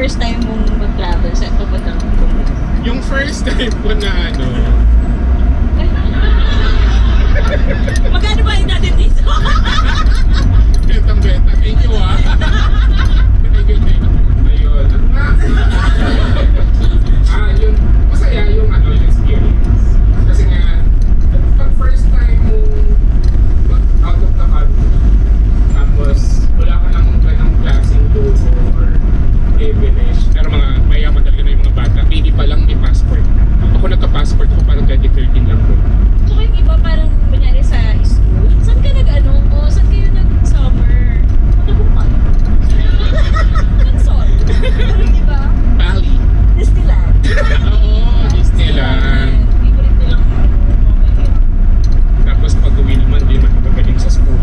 first time mong mag-travel sa papuntang Congress? Yung first time ko na ano, Magkano ba yung natin dito? bentang benta. Thank you ah. Thank you. Ayun. Yun. Masaya yung ano, yung experience. Kasi nga, pag first time mo out of the country, tapos wala ka namang ganang klaseng luho or privilege. Pero mga mayaman talaga na yung mga bata, pili pa lang may passport. Ako nagka-passport ko parang 2013 lang ko. Tsaka yung iba parang kunyari sa school, saan ka nag-ano? O saan kayo nag-summer? Nag-umpag? Nag-sol? Diba? Bali. Disneyland? Oo, Disneyland. Favorite nilang okay. Tapos pag-uwi naman, di makapagaling sa school.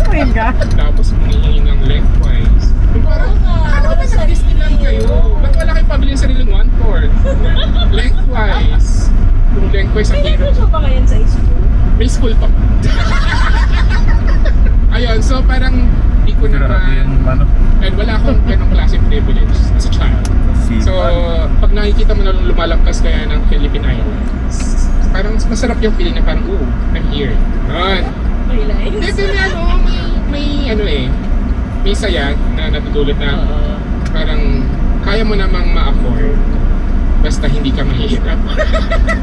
Oh my God. Tapos humihingi ng lengthwise. Yung parang, Oo nga, ano ba wala sa Disneyland kayo? Ba't wala kayong pabili yung sariling 1/4? Lengthwise. Yung lengthwise ang May hirap. language mo ba ngayon sa school? May school pa. Ayun, so parang di ko naman, Ano? and wala akong ganong klase privilege as a child. So, pag nakikita mo na lumalampas kaya ng Philippine Islands, parang masarap yung feeling na parang, ooh, I'm here. Yun. May lines? Hindi, may ano, may ano eh, may saya na natutulot na Oo. parang kaya mo namang ma-afford basta hindi ka mahihirap.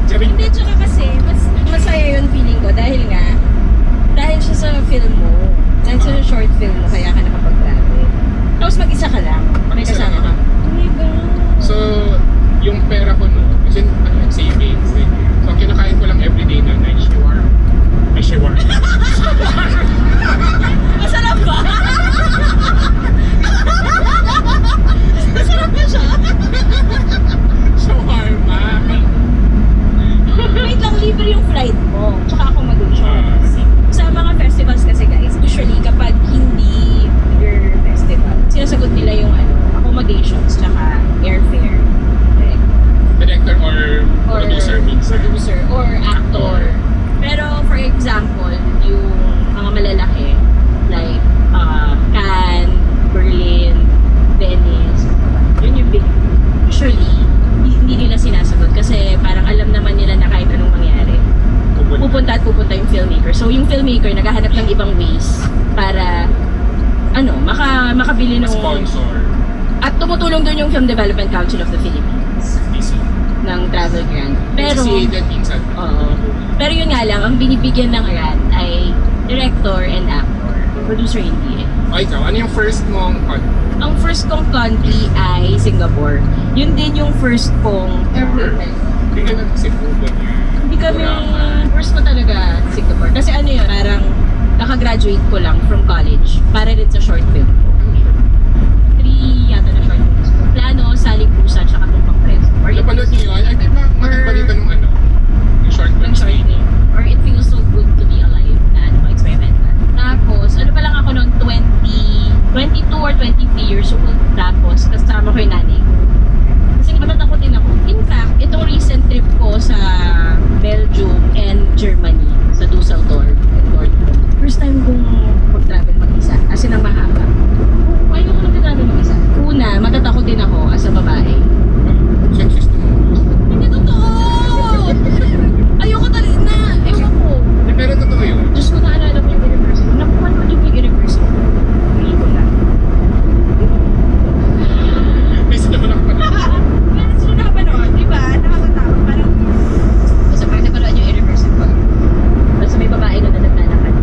Charing. Hindi, tsaka kasi, mas masaya yung feeling ko dahil siya sa film mo. Dahil sa short film mo, kaya ka nakapag-travel. Tapos mag-isa ka lang. May Mag-isa lang kasama ka. ako. Oh my God. So, yung pera ko no, kasi savings. So, ang kinakain ko lang everyday na ay shawarma. Ay shawarma. Masarap ba? Masarap ba siya? Shawarma. Wait lang, libre yung flight mo. Tsaka accommodation. Sa mga festivals kasi guys, usually kapag hindi your festival, sinasagot nila yung accommodations tsaka airfare. Correct? Director or producer minsan. Producer or actor. Pero for example, yung mga malalaki like Cannes, Berlin, Venice, yun yung big. Usually, hindi nila sinasagot kasi parang alam naman nila na kahit anong mangyari, pupunta yung filmmaker. So yung filmmaker naghahanap ng ibang ways para makabili ng Sponsor. at tumutulong doon yung Film Development Council of the Philippines DC. ng travel grant. Pero Associated minsan. oo. Pero yun nga lang, ang binibigyan ng grant ay director and actor. Producer hindi. O ikaw, ano yung first mong Ang first kong country ay Singapore. Yun din yung first kong ever? Hindi ka nag-Cebu ganyan. Hindi kami, Wala ka. first ko talaga Singapore. Kasi yun, parang nakagraduate ko lang from college para rin sa short film ko. 3 yata na short films ko. Plano, Saling Pusa, tsaka Tumpang Preso. Or Napanood niyo yun? Ay, di ba magbalita nung ano? Yung short film ng short film. Or It Feels So Good to Be Alive na experimental. Tapos, pa lang ako noon, 22 or 23 years old. Tapos, kasama ko yung nanay ko. Kasi matatakotin ako. In fact, itong recent trip ko sa Belgium and Germany, sa Dusseldorf and Dortmund. First time kong mag-travel mag-isa. As in, ang mahaba. Ayaw ko nag-travel mag-isa. Una, matatakotin ako as a babae. Sexist naman. Hindi totoo! Ayoko talaga na. Ewan ko. Pero totoo yun. Diyos ko, naalala ko yung university. Nakuha naman yung university. Hindi ko na. May sila mo lang pala. Meron sila nakapanood, di ba? Nakakatawa. Parang, basta pag napanood yung university ko, basta may babae na naglalakad.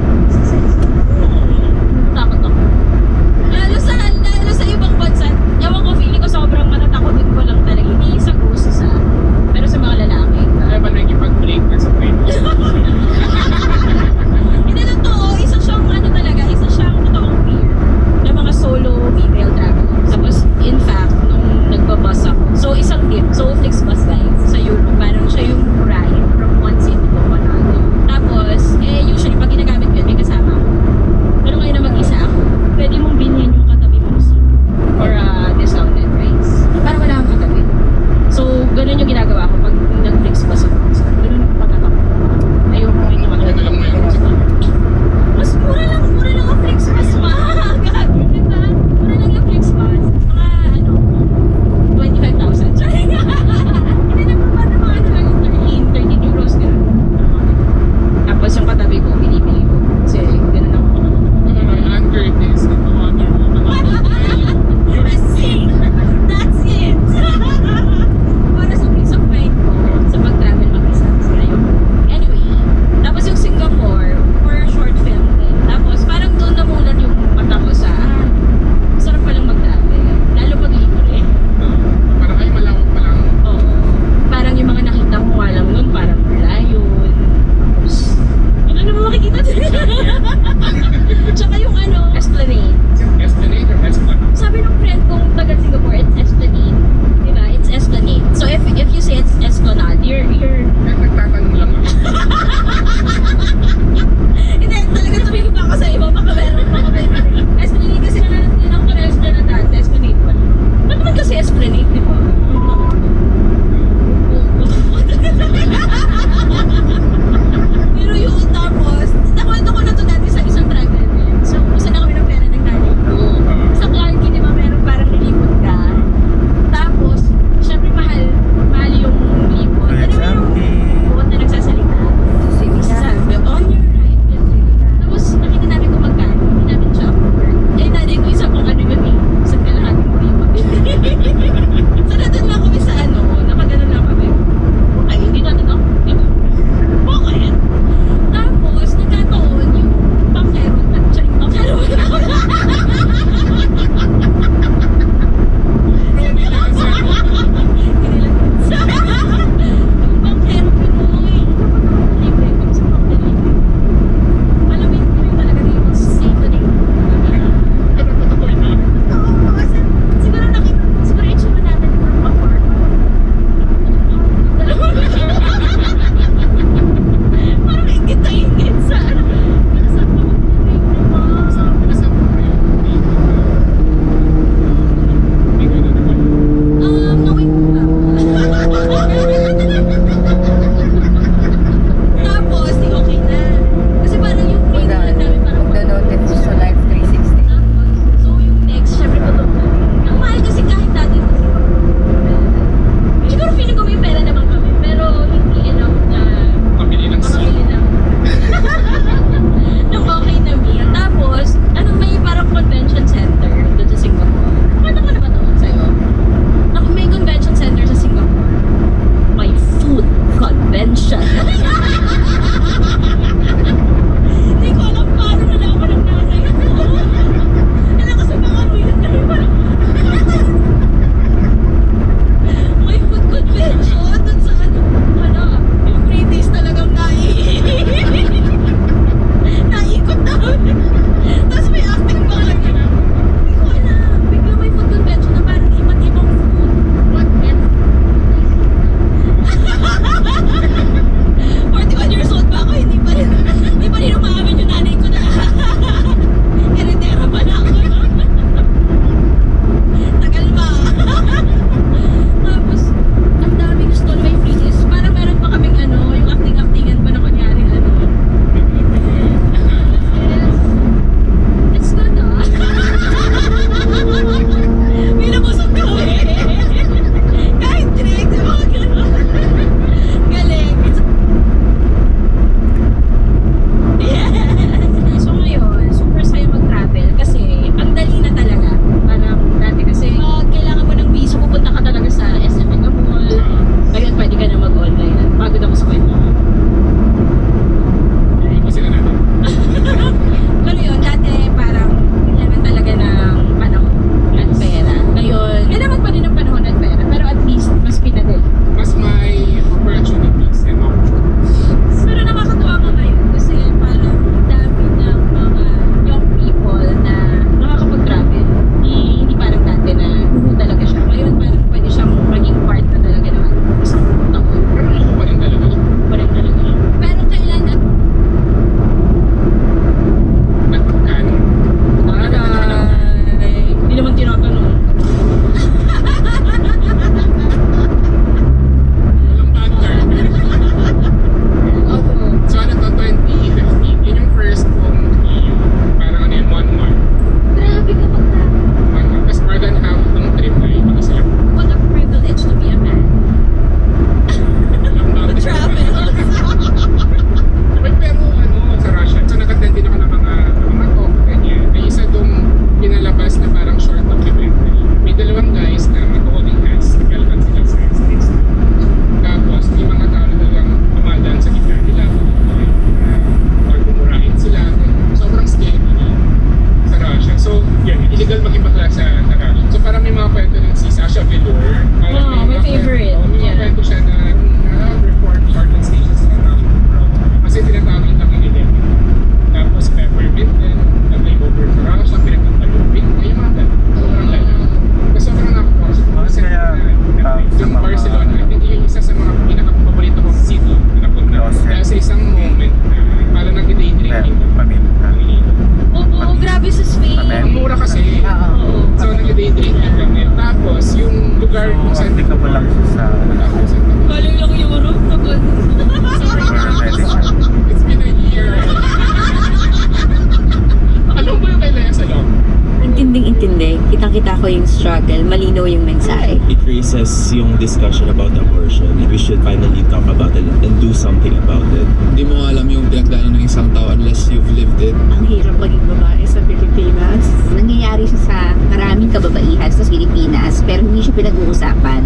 nakikita ko yung struggle, malinaw yung mensahe. It raises yung discussion about abortion. We should finally talk about it and do something about it. Hindi mo alam yung pinagdaanan ng isang tao unless you've lived it. Ang hirap maging babae sa Pilipinas. Nangyayari siya sa maraming kababaihan sa Pilipinas pero hindi siya pinag-uusapan.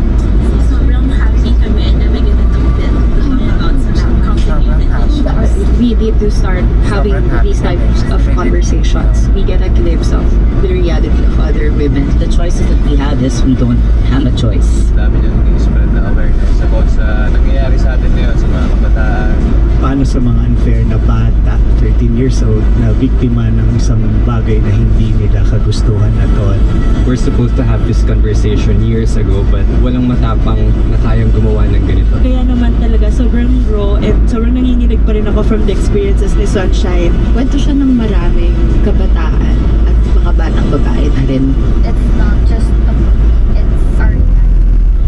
Sobrang happy kami na may ganitong bill about sa complicated issues. We need to start having these types of conversations. We get a glimpse of the reality of other women. The choices that we have is we don't have a choice. Dami niya nag-spread na awareness about sa nangyayari sa atin ngayon sa mga kabataan. Paano sa mga unfair na bata, 13 years old, na biktima ng isang bagay na hindi nila kagustuhan at all. We're supposed to have this conversation years ago but walang matapang na kayang gumawa ng ganito. Kaya naman talaga, sobrang raw and sobrang nanginginig pa rin ako from the experiences ni Sunshine. Kwento siya ng maraming kabataan at mga batang babae na rin. It's not just a movie, it's our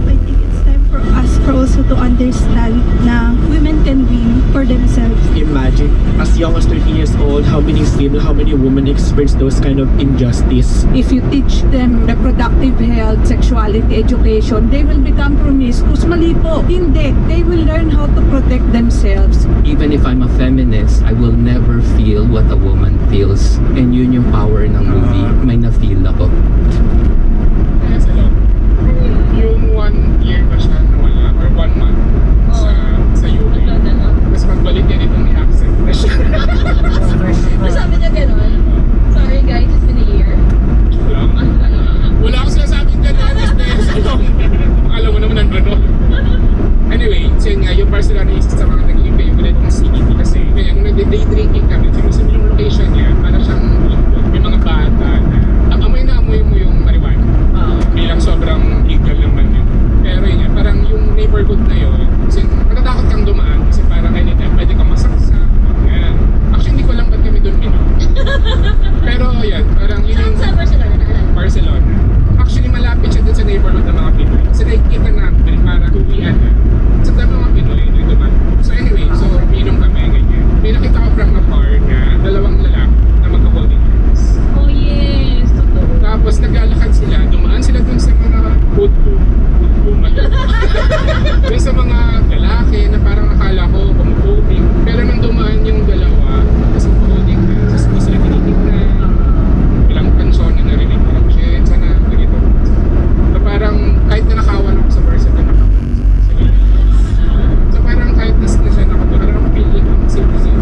I think it's time for us also to understand na women can win for themselves. Imagine, as young as 13 years old, how many women experience those kind of injustice. If you teach them reproductive health, sexuality, education, they will become promiscuous. Mali po. Hindi. They will learn how to protect themselves. Even if I'm a feminist, I will never feel what a woman feels. And yun yung power ng movie. May na-feel ako. Kaya sa loob. Yung 1 year ba siya nawala? Or 1 month sa UK. Tapos pagbalik niya dito may accent na siya. Sabi niya gano'n, sorry guys, it's been a year. Wala akong sinasabing gano'n. Alam mo naman ang gano'n. Anyway, so yun nga, yung Barcelona is isa sa mga naging favorite ng CDT kasi kaya nung nag-day drinking kami, sinusunod yung location niya, para siyang lingkod. May mga bata na amoy na amoy mo yung marijuana. Bilang sobrang legal naman yun. Pero yun nga, parang yung neighborhood na yun, kasi natatakot kang dumaan kasi parang anytime pwede kang masaksak. Yan. Actually, hindi ko lang ba't kami doon minom. Pero yan, parang yun yung Saan ba siya nagkakalan? Barcelona. Actually, malapit siya dun sa neighborhood ng mga Pinoy. Kasi nakikita namin, parang tuwian na. Sa dami mga Pinoy, nagduman. So anyway, so minom kami, ganyan. May nakita ko from afar na dalawang lalaki na magka-holding hands. Oh yes, totoo. Tapos naglalakad sila, dumaan sila dun sa mga dun sa mga lalaki na parang akala ko kumukuting. Pero nung dumaan yung dalawa, tapos mag-holding hands, tapos hindi sila tinitignan. Walang pansyon na narinig ko. Shit, sana ganito. So parang kahit na nakawan ako sa person na nakawan sa ganito. So parang kahit na siya nakawan, parang feeling ang citizen.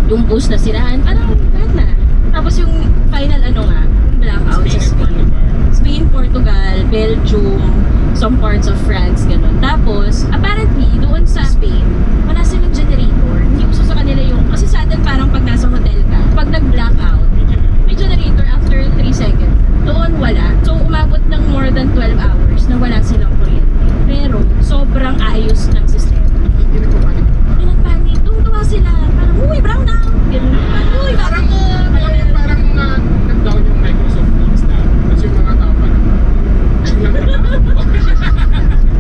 yung bus na sirahan, parang lahat na. Tapos yung final blackout sa Spain, Portugal, Belgium, some parts of France, ganun. Tapos, apparently, doon sa Spain, wala silang generator. Hindi uso sa kanila yung, kasi sa atin parang pag nasa hotel ka, pag nag-blackout, may generator after 3 seconds. Doon wala. So, umabot ng more than 12 hours na wala silang kuryente. Pero, sobrang ayos ng sistema. Hindi nagpanic. Tuwa sila. Parang, uy, brown out. Ganun. Uy, parang nag-down yung Microsoft Teams na. Tapos yung mga tao parang,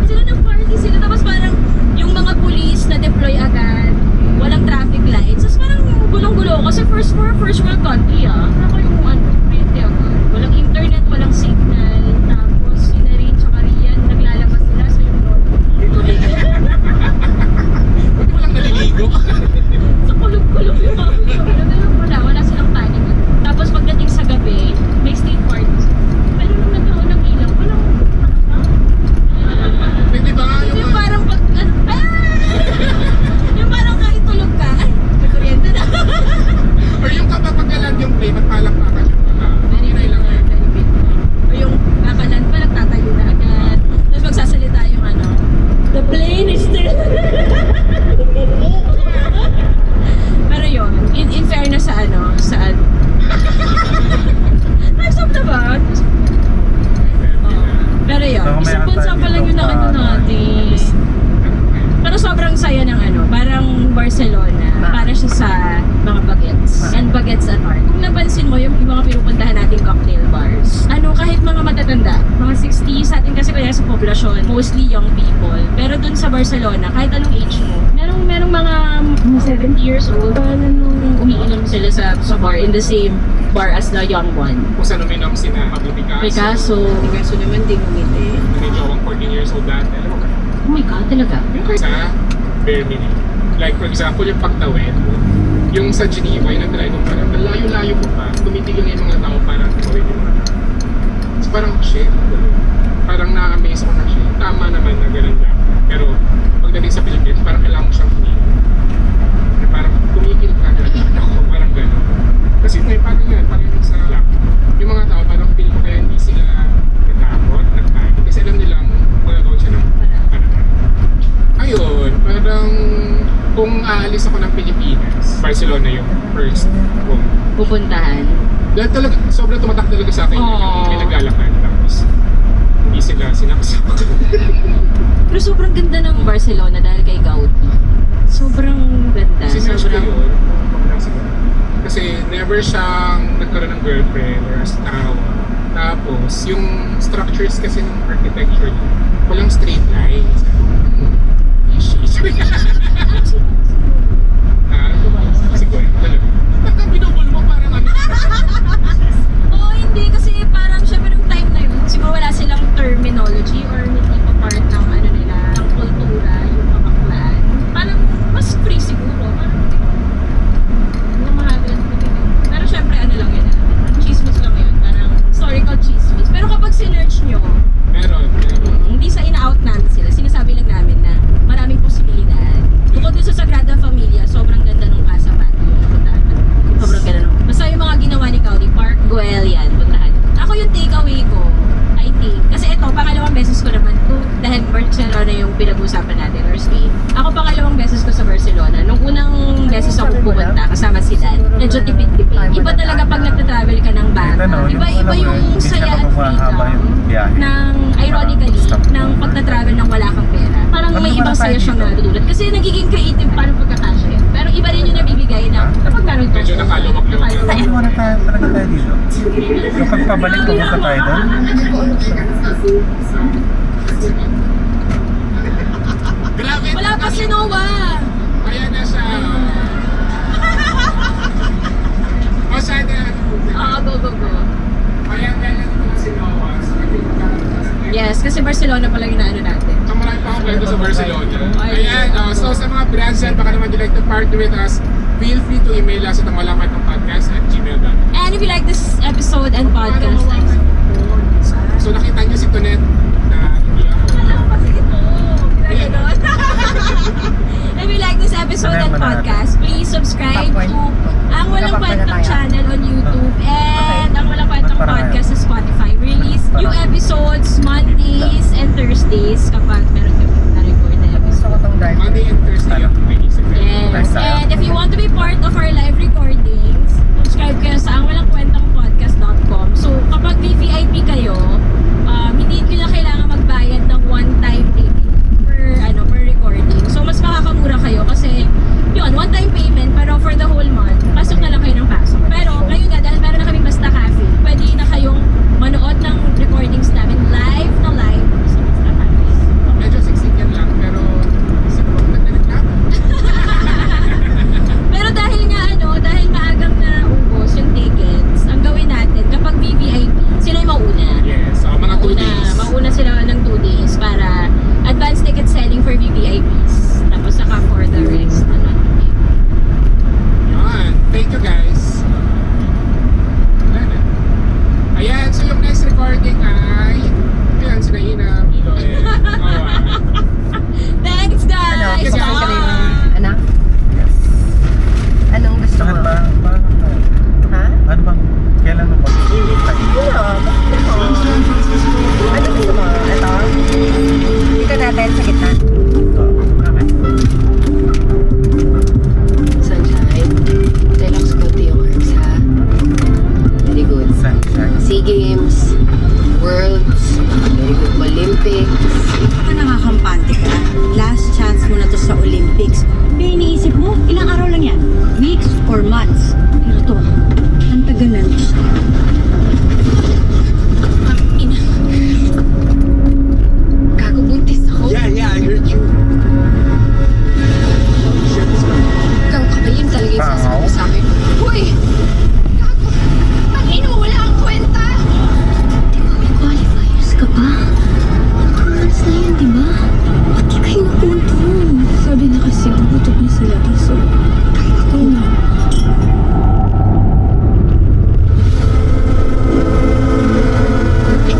sila nag-party sila. Tapos parang, yung mga police na deploy agad, walang traffic lights. Tapos parang gulong-gulo. Kasi first world country Ako yung kuryente agad. Walang internet, walang signal. Tapos, Sinarin tsaka Rian, naglalabas sila sa yung road. Buti walang naliligo. Sa kulog-kulog yung mga wala silang panic. Tapos pagdating sa gabi, may state party. Pero nung nagkaroon ng ilaw, walang Di ba nga yung parang pag yung parang kahit tulog ka, ay, may kuryente na. or yung kapag pagkaland yung plane, magpalakpakan yung mga hinay lang yun. O yung kakalan pa, nagtatayo na agad. Tapos magsasalita yung the plane is still... Pero yun, in fairness sa Nag-stop na ba? Pero yun, isang bansa pa lang yung natin. Pero sobrang saya ng parang Barcelona. Para siya sa mga bagets. And bagets at heart. Kung napansin mo, yung mga pinupuntahan nating cocktail bars. Kahit mga matatanda, mga 60 sa atin kasi kaya sa poblasyon, mostly young people. Pero dun sa Barcelona, kahit anong age mo, merong mga 70 years old, umiinom sila sa bar in the same bar as the young one. Kung saan uminom sina Pablo Picasso. Picasso naman din umiti. May jowang 14 years old dati. Alam mo ba? Oh my God, talaga? Yung kaysa bare minimum. Like for example, yung pagtawid, yung sa Geneva, yung nag-try ko parang layo-layo ko pa, tumitigil yung mga tao para tawid yung mga tao. So parang, shit, parang na-amaze ako na shit. Tama naman na ganun lang. Pero pagdating sa Philippines, parang kailangan mo siyang tumigil. Parang tumigil ka na ako, parang ganun. Kasi parang yung sa yung mga tao, parang feel ko kaya hindi sila natakot, nagpanik. Kasi alam nilang magagawa siya ng panahon. Ayun, parang kung aalis ako ng Pilipinas, Barcelona yung first home. Pupuntahan. Dahil talaga, sobrang tumatak talaga sa akin yung pinaglalakad. Tapos, hindi sila sinaksak. Pero sobrang ganda ng Barcelona dahil kay Gaudi. Sobrang ganda. Sinerge ko yun. Kasi never siyang nagkaroon ng girlfriend or asawa. Tapos, yung structures kasi ng architecture niya, walang straight lines. Siguro, talaga. Pagka binubul mo, parang Oo, hindi. Kasi parang syempre yung time na yun, siguro wala silang terminology or hindi pa part ng nila, ng kultura, yung kamaklaan. Parang mas free siguro. Parang hindi mahal yun. Pero syempre lang yun. Chismis lang yun. Parang historical chismis. Pero kapag sinerch nyo, meron. hindi sa ina-out namin sila. Sinasabi lang namin na maraming posibilidad. Bukod dun sa Sagrada Familia, sobrang ganda nung Casa Patio. Sobrang ganda nung. Basta yung mga ginawa ni Gaudi, Park Güell yan. Puntahan. Ako yung takeaway ko, I think. Kasi ito, pangalawang beses ko naman to. Dahil Barcelona yung pinag-usapan natin, or Spain. Ako pangalawang beses ko sa Barcelona. Nung unang beses ako pumunta, kasama si Dan. Medyo tipid-tipid. Iba talaga pag nagta-travel ka ng bata. Iba yung saya at freedom ng, ironically, ng pagta-travel ng wala kang pera. Parang may ibang saya siyang natutulad. Kasi nagiging creative paano pagkakasya yun. Pero iba rin yung nabibigay na kapag meron Medyo nakaluwag-luwag. Tayo muna talaga tayo dito. Kapag pabalik, pumunta tayo doon. Grabe! Wala pa si Noah! Ayan na siya. O sana. Go. Ayan na si Noah. Yes, kasi Barcelona pala yung naano natin. So marami pa akong kwento sa Barcelona. Ayan, so sa mga brands yan, baka naman you like to partner with us, feel free to email us at malamatongpodcast@gmail.com. And if you like this episode and podcast, So nakita niyo si Tonet na hindi ako. If you like this episode and podcast, please subscribe subscribe Popcorn. to Ang Walang Magpa-popcorn na Kwentang tayo. channel on YouTube and Ang Walang Kwentang podcast sa Spotify. Release new episodes Mondays and Thursdays kapag meron kami na-record na Gusto episode. ko tong dark. Monday and Thursday yung release. Yes. And if you want to be part of our live recordings, subscribe kayo sa angwalangkwentangpodcast.com. So, kapag VVIP kayo, hindi nyo na kailangan magbayad ng one-time payment per recording. So, mas makakamura kayo kasi yun, one-time payment pero for the whole month, pasok na lang kayo ng pasok. Pero, ngayon nga, dahil meron na kami Basta Cafe, pwede na kayong manood ng recordings namin live sa Basta Cafe. Medyo siksikan lang, pero sino ba nagreklamo? Pero dahil maagang na ubos yung tickets, ang gawin natin kapag VVIP, sila yung mauna. Yes, so mga 2 days. Mauna sila ng 2 days para advance ticket selling for VVIPs. Tapos saka for the rest, Yan. Thank you guys. Ayan, so yung next recording ay ayan, si Naina, Lloyd, Owen. Thanks guys! Ano? Yes, Gusto ko guys. ka rin, anak? Anong gusto mo? Ha? Ano bang, kailan mo ba? Ano? Bakit mo? Ano gusto mo? Ito? Dito natin sa gitna. Sunshine. Relax konti yung arms, ha? Very good. SEA Games, Worlds, very good. Olympics. Ka nakakampante ka. Last chance mo na to sa Olympics. Kaya iniisip mo, ilang araw lang yan? Weeks or months? Pero to, ang tagal na. Kakubuntis ako? Yeah, I heard you. Ikaw ka ba yun talaga yung sasabi mo sa akin? Hoy! Gago! Pangino, wala kang kwenta! Di ba may qualifiers ka pa? 2 months na yun, di ba? Ba't di kayo napunto? Sabi na kasi, mabutok na sila. So, ikaw na.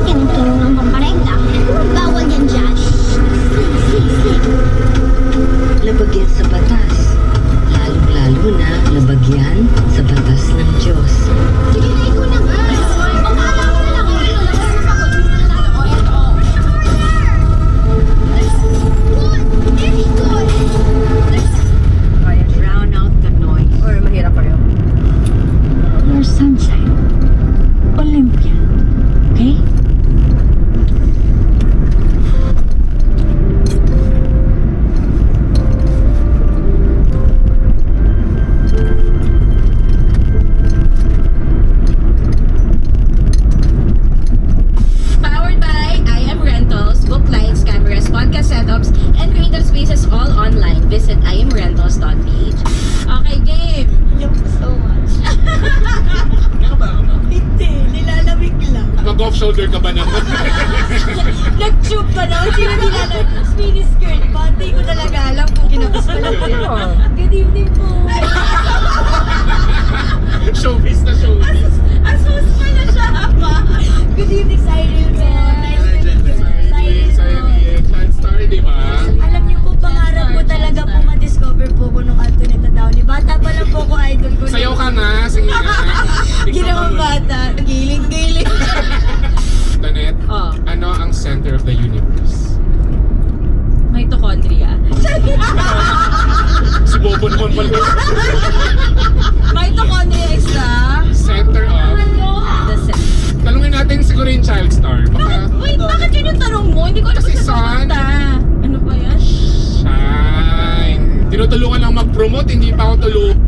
Tinutulong ng pamparenta. Bawal yan dyan. Labagyan sa batas. Lalo-lalo na labagyan sa batas ng Diyos. Tinilay ko na nga. Pag-ala mo na lang ako. Pagod mo na lang ako. Ito. Very good. Kaya Drown out the noise. or mahirap pa rin. Your sunshine. Olympia. Okay? Powered by I Am Rentals, book lights, cameras, podcast setups, and creative spaces all online. Visit imrentals.ph. Okay, game! Thank you so much. Hindi, nilalamig lang. Mag-off shoulder ka ba naman? Nag-tube pa naman, sino nilalamig? Mini skirt pa, hindi ko talaga alam kung kinapos pa lang ko. Good evening po. Showbiz na showbiz. Asus pa na siya pa. Good evening, Cyril po. Nice to meet you. Cyril po. Child story, di ba? Alam niyo po, pangarap ko talaga po ma-discover po ko nung Antoneta Downey. Bata pa lang po ko, idol ko. Sayaw ka na, sige na. Ginawang bata. Giling-giling. Tanet, Oh, ano ang center of the universe? mitochondria. Si Bobo naman pala. Mitochondria is the Center of... cell. Tanungin natin siguro yung child star. Baka... Wait, bakit yun yung tanong mo? Hindi ko alam Kasi kung saan son. pupunta. Ano ba yan? Shine. Tinutulungan lang mag-promote, hindi pa ako tulungan.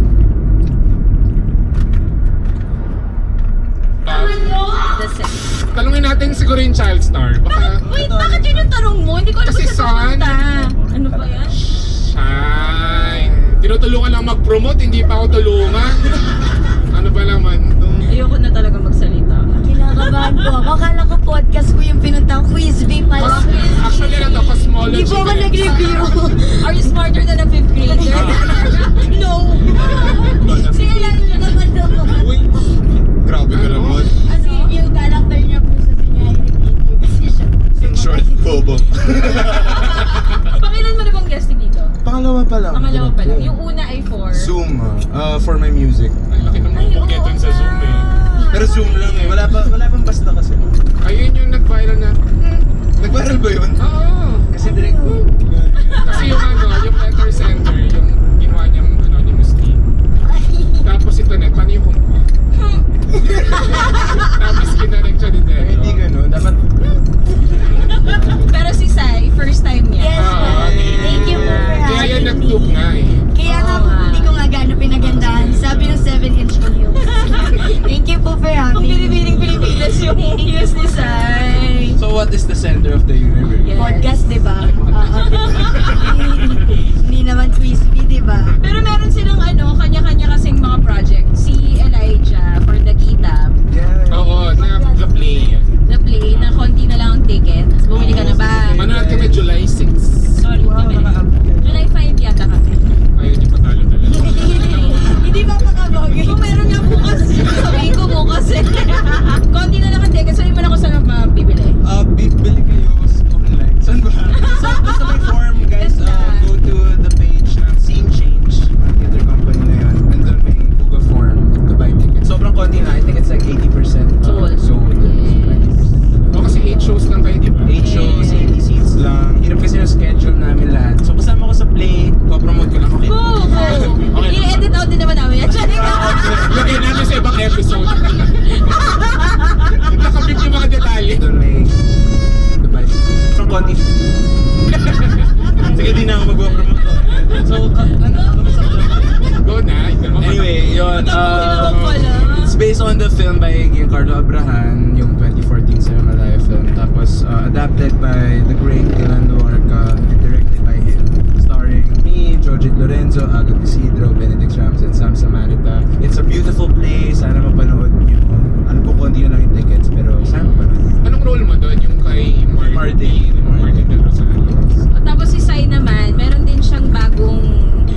The cell. Tanungin natin siguro yung child star. Baka... Wait, bakit yun yung tanong mo? Hindi ko alam Kasi kung saan son. pupunta. Ano ba yan? Shine. Tinutulungan lang mag-promote, hindi pa ako tulungan. Ano ba naman to? Ayoko na talaga magsalita. Kinakabahan po ako. Akala ko podcast ko yung pinunta ko. Quiz B pala. Actually, na to, cosmology. Hindi po ako nag-review. Are you smarter than a 5th grader? No. Sige lang nyo naman doon. Uy, grabe ka naman. Kasi yung character niya po sa sinya ay repeat kasi siya. Short bobo. Pangilan mo na bang guesting dito? Pangalawa pa lang. Pangalawa pa lang. Yung una ay for... Zoom, for my music. Ay, laki kang mabugyan dun sa Zoom eh. Pero Zoom lang eh. Wala pang basta kasi. Ayun yung nag-viral na. Nag-viral ba yun? Oo. Kasi direct ko. Kasi yung yung letter center, yung ginawa niyang anonymously. Tapos ito net, paano yung kumuha? Tapos kinarek siya ni Deo. Hindi ganun. Dapat... Pero si Sai, first time niya. Yes, thank you po for Kaya yan having me. nag-took nga eh. Kaya nga po, hindi ko nga gano'n pinagandahan. Sabi ng 7-inch ko heels. Thank you po for having Kung me. Pilipining Pilipinas yung heels ni Sai. So what is the center of the universe? Yes. Podcast, di ba? Hindi naman crispy, di ba? Pero meron silang kanya-kanya kasing mga project. Si Elijah for the Kitab, Oo, na the play. the play, na konti na lang ang ticket. Bumili ka na ba? Manood kami July 6. Sorry, kami. July 5 yata kami. Ayun yung patalo talaga. Hindi ba makabagay? Kung meron nga bukas, sabihin ko bukas eh. Konti na lang ang ticket. Sabihin mo na kung saan mabibili. Bili kayo online. Saan ba? Basta may form, guys. Go to the page ng Scene Change. Theater company na yun. And then may Google form to buy tickets. Sobrang konti na. I think it's like 80% Sold. sold. 20%. O kasi 8 shows lang kayo, di ba? 8 shows, 80 seats lang. Hirap kasi yung schedule namin lahat. So kasama ko sa play, co-promote ko lang. Okay. Go! Okay. I-edit out din naman namin yan. Lagay namin sa ibang episode. Nakabit yung mga detalye. Doon may goodbye. From konti. Sige, di na ako mag-promote. So, Go na. anyway, yun. It's based on the film by Giancarlo Abrahan, yung 2014 Cinema Malaya film. Tapos, adapted by the great Dylan Lorca and directed by him. Starring me, Jojit Lorenzo, Agat Isidro, Benedict Rams, and Sam Samarita. It's a beautiful play. Sana mapanood nyo. Alam ko konti na lang yung tickets, pero sana mapanood. Anong role mo doon? Yung kay Martin Del Rosales. Tapos si Sai naman, meron din siyang bagong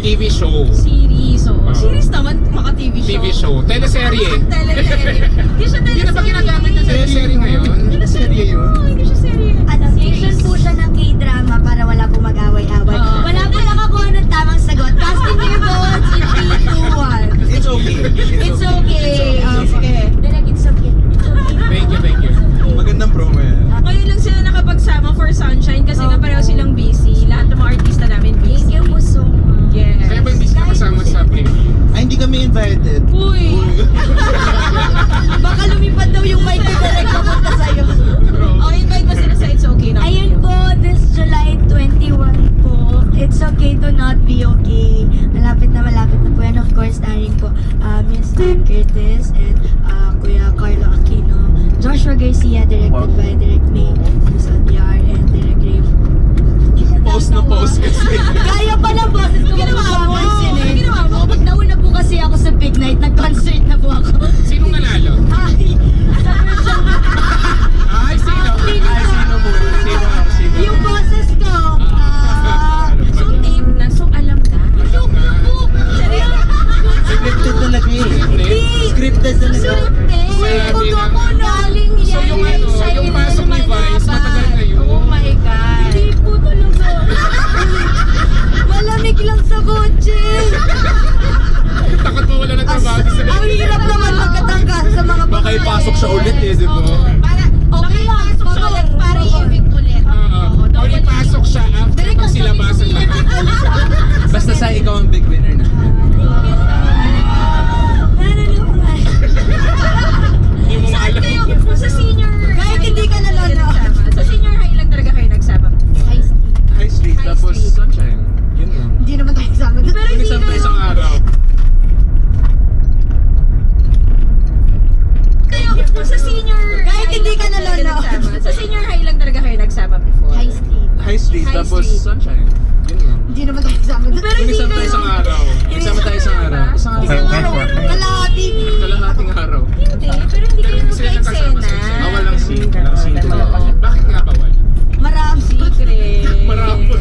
TV show. series. So, Ah. series naman, maka TV show. TV show. Teleserye. Teleserye. Hindi siya teleserye. Hindi na ba ginagamit yung teleserye ngayon? Teleserye yun? Oo, hindi siya serye. Adaptation po siya ng K-drama para wala po mag-away-away. Oo. Wala po nakakuha ng tamang sagot. Casting your votes in 3, 2, 1. It's okay. It's okay. Sige. Direk, it's okay. It's okay. Thank you. Magandang promo yan. Ngayon lang sila nakapagsama for Sunshine kasi nga pareho silang busy. Lahat ng mga artista namin busy. Thank you po so much. Yes. Kaya ba hindi sila kasama sa play? Ay, hindi kami invited. Uy! Baka lumipad daw yung mic ko direct papunta sa'yo. Oh, invite ba sila sa It's Okay na? Ayun po, this July 21 po, It's Okay to Not Be Okay. Malapit na po. And of course, starring po Miss Stan Curtis and Kuya Carlo Aquino. Joshua Garcia, directed by Direct May, Miss Albiar, and Direct Rave. Post na post kasi. Kaya pa ng boses ko ginawa mo. Pag nauna po kasi ako sa Big Night, nag-concert na po ako. Sinong nanalo? Ay, Ay, sino? Sino? yung boses ko. So, tape na. So, alam na. Alam na. Scripted talaga eh. Scripted talaga. Sabi lang. Galing So yan. yung pasok ni Vice, matagal na yun. Oh my God. Hindi po talaga. Malamig lang sa kotse. Takot mo wala na trabaho sa Ang hirap naman magkatanggal sa mga Baka ipasok siya ulit eh, di ba? Para, okay lang. Pasok siya ulit para i-evict ulit. O ipasok siya after pag silabasan na. Basta sa ikaw ang big winner na. Hindi mo Saan maalam. kayo? Sa senior. Kahit hindi ka nanonood. Sa senior high lang talaga kayo nagsama. High Street, High tapos Street. Sunshine. Yun lang. Hindi naman tayo kasama. Pero hindi Isang kayo. isang araw. Sa senior. Kahit hindi ka lang talaga nanonood. nagsama. Sa senior high lang talaga kayo nagsama before. High Street. High Street, High tapos Street. Sunshine. Yun lang. Hindi naman tayo kasama. Pero hindi Isang kayo. isang araw. Isama tayo isang araw. Isang Isang araw. Kalahati. Kalahating araw. Hindi. Pero hindi kayo Sila nakasama sa magka-eksena. walang scene. Walang scene talaga. Bakit nga bawal? Marami. Secret. Marapot.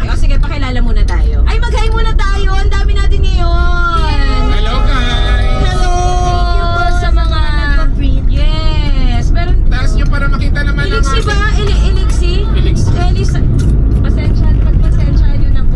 O sige, pakilala muna tayo. Ay, mag-hi muna tayo. Ang dami natin ngayon. Hello guys! Hello! Thank you po sa mga... Nagpa-print. Yes. Pero... Taas nyo para makita naman ang Elixi ba? Elixi? Elixi. Elixi. Pasensya nyo na po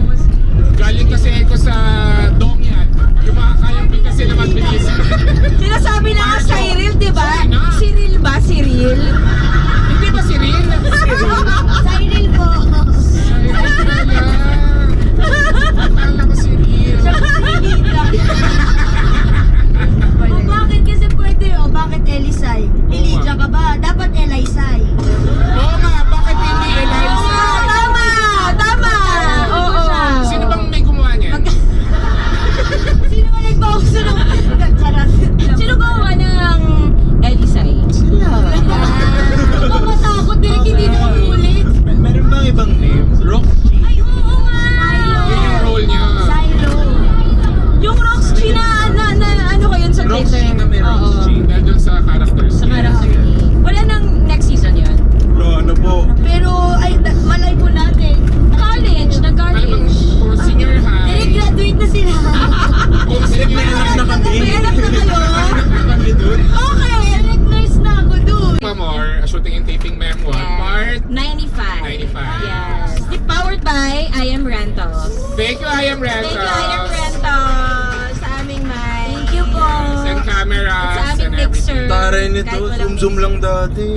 taray nito. Kahit walang Zoom lang dati.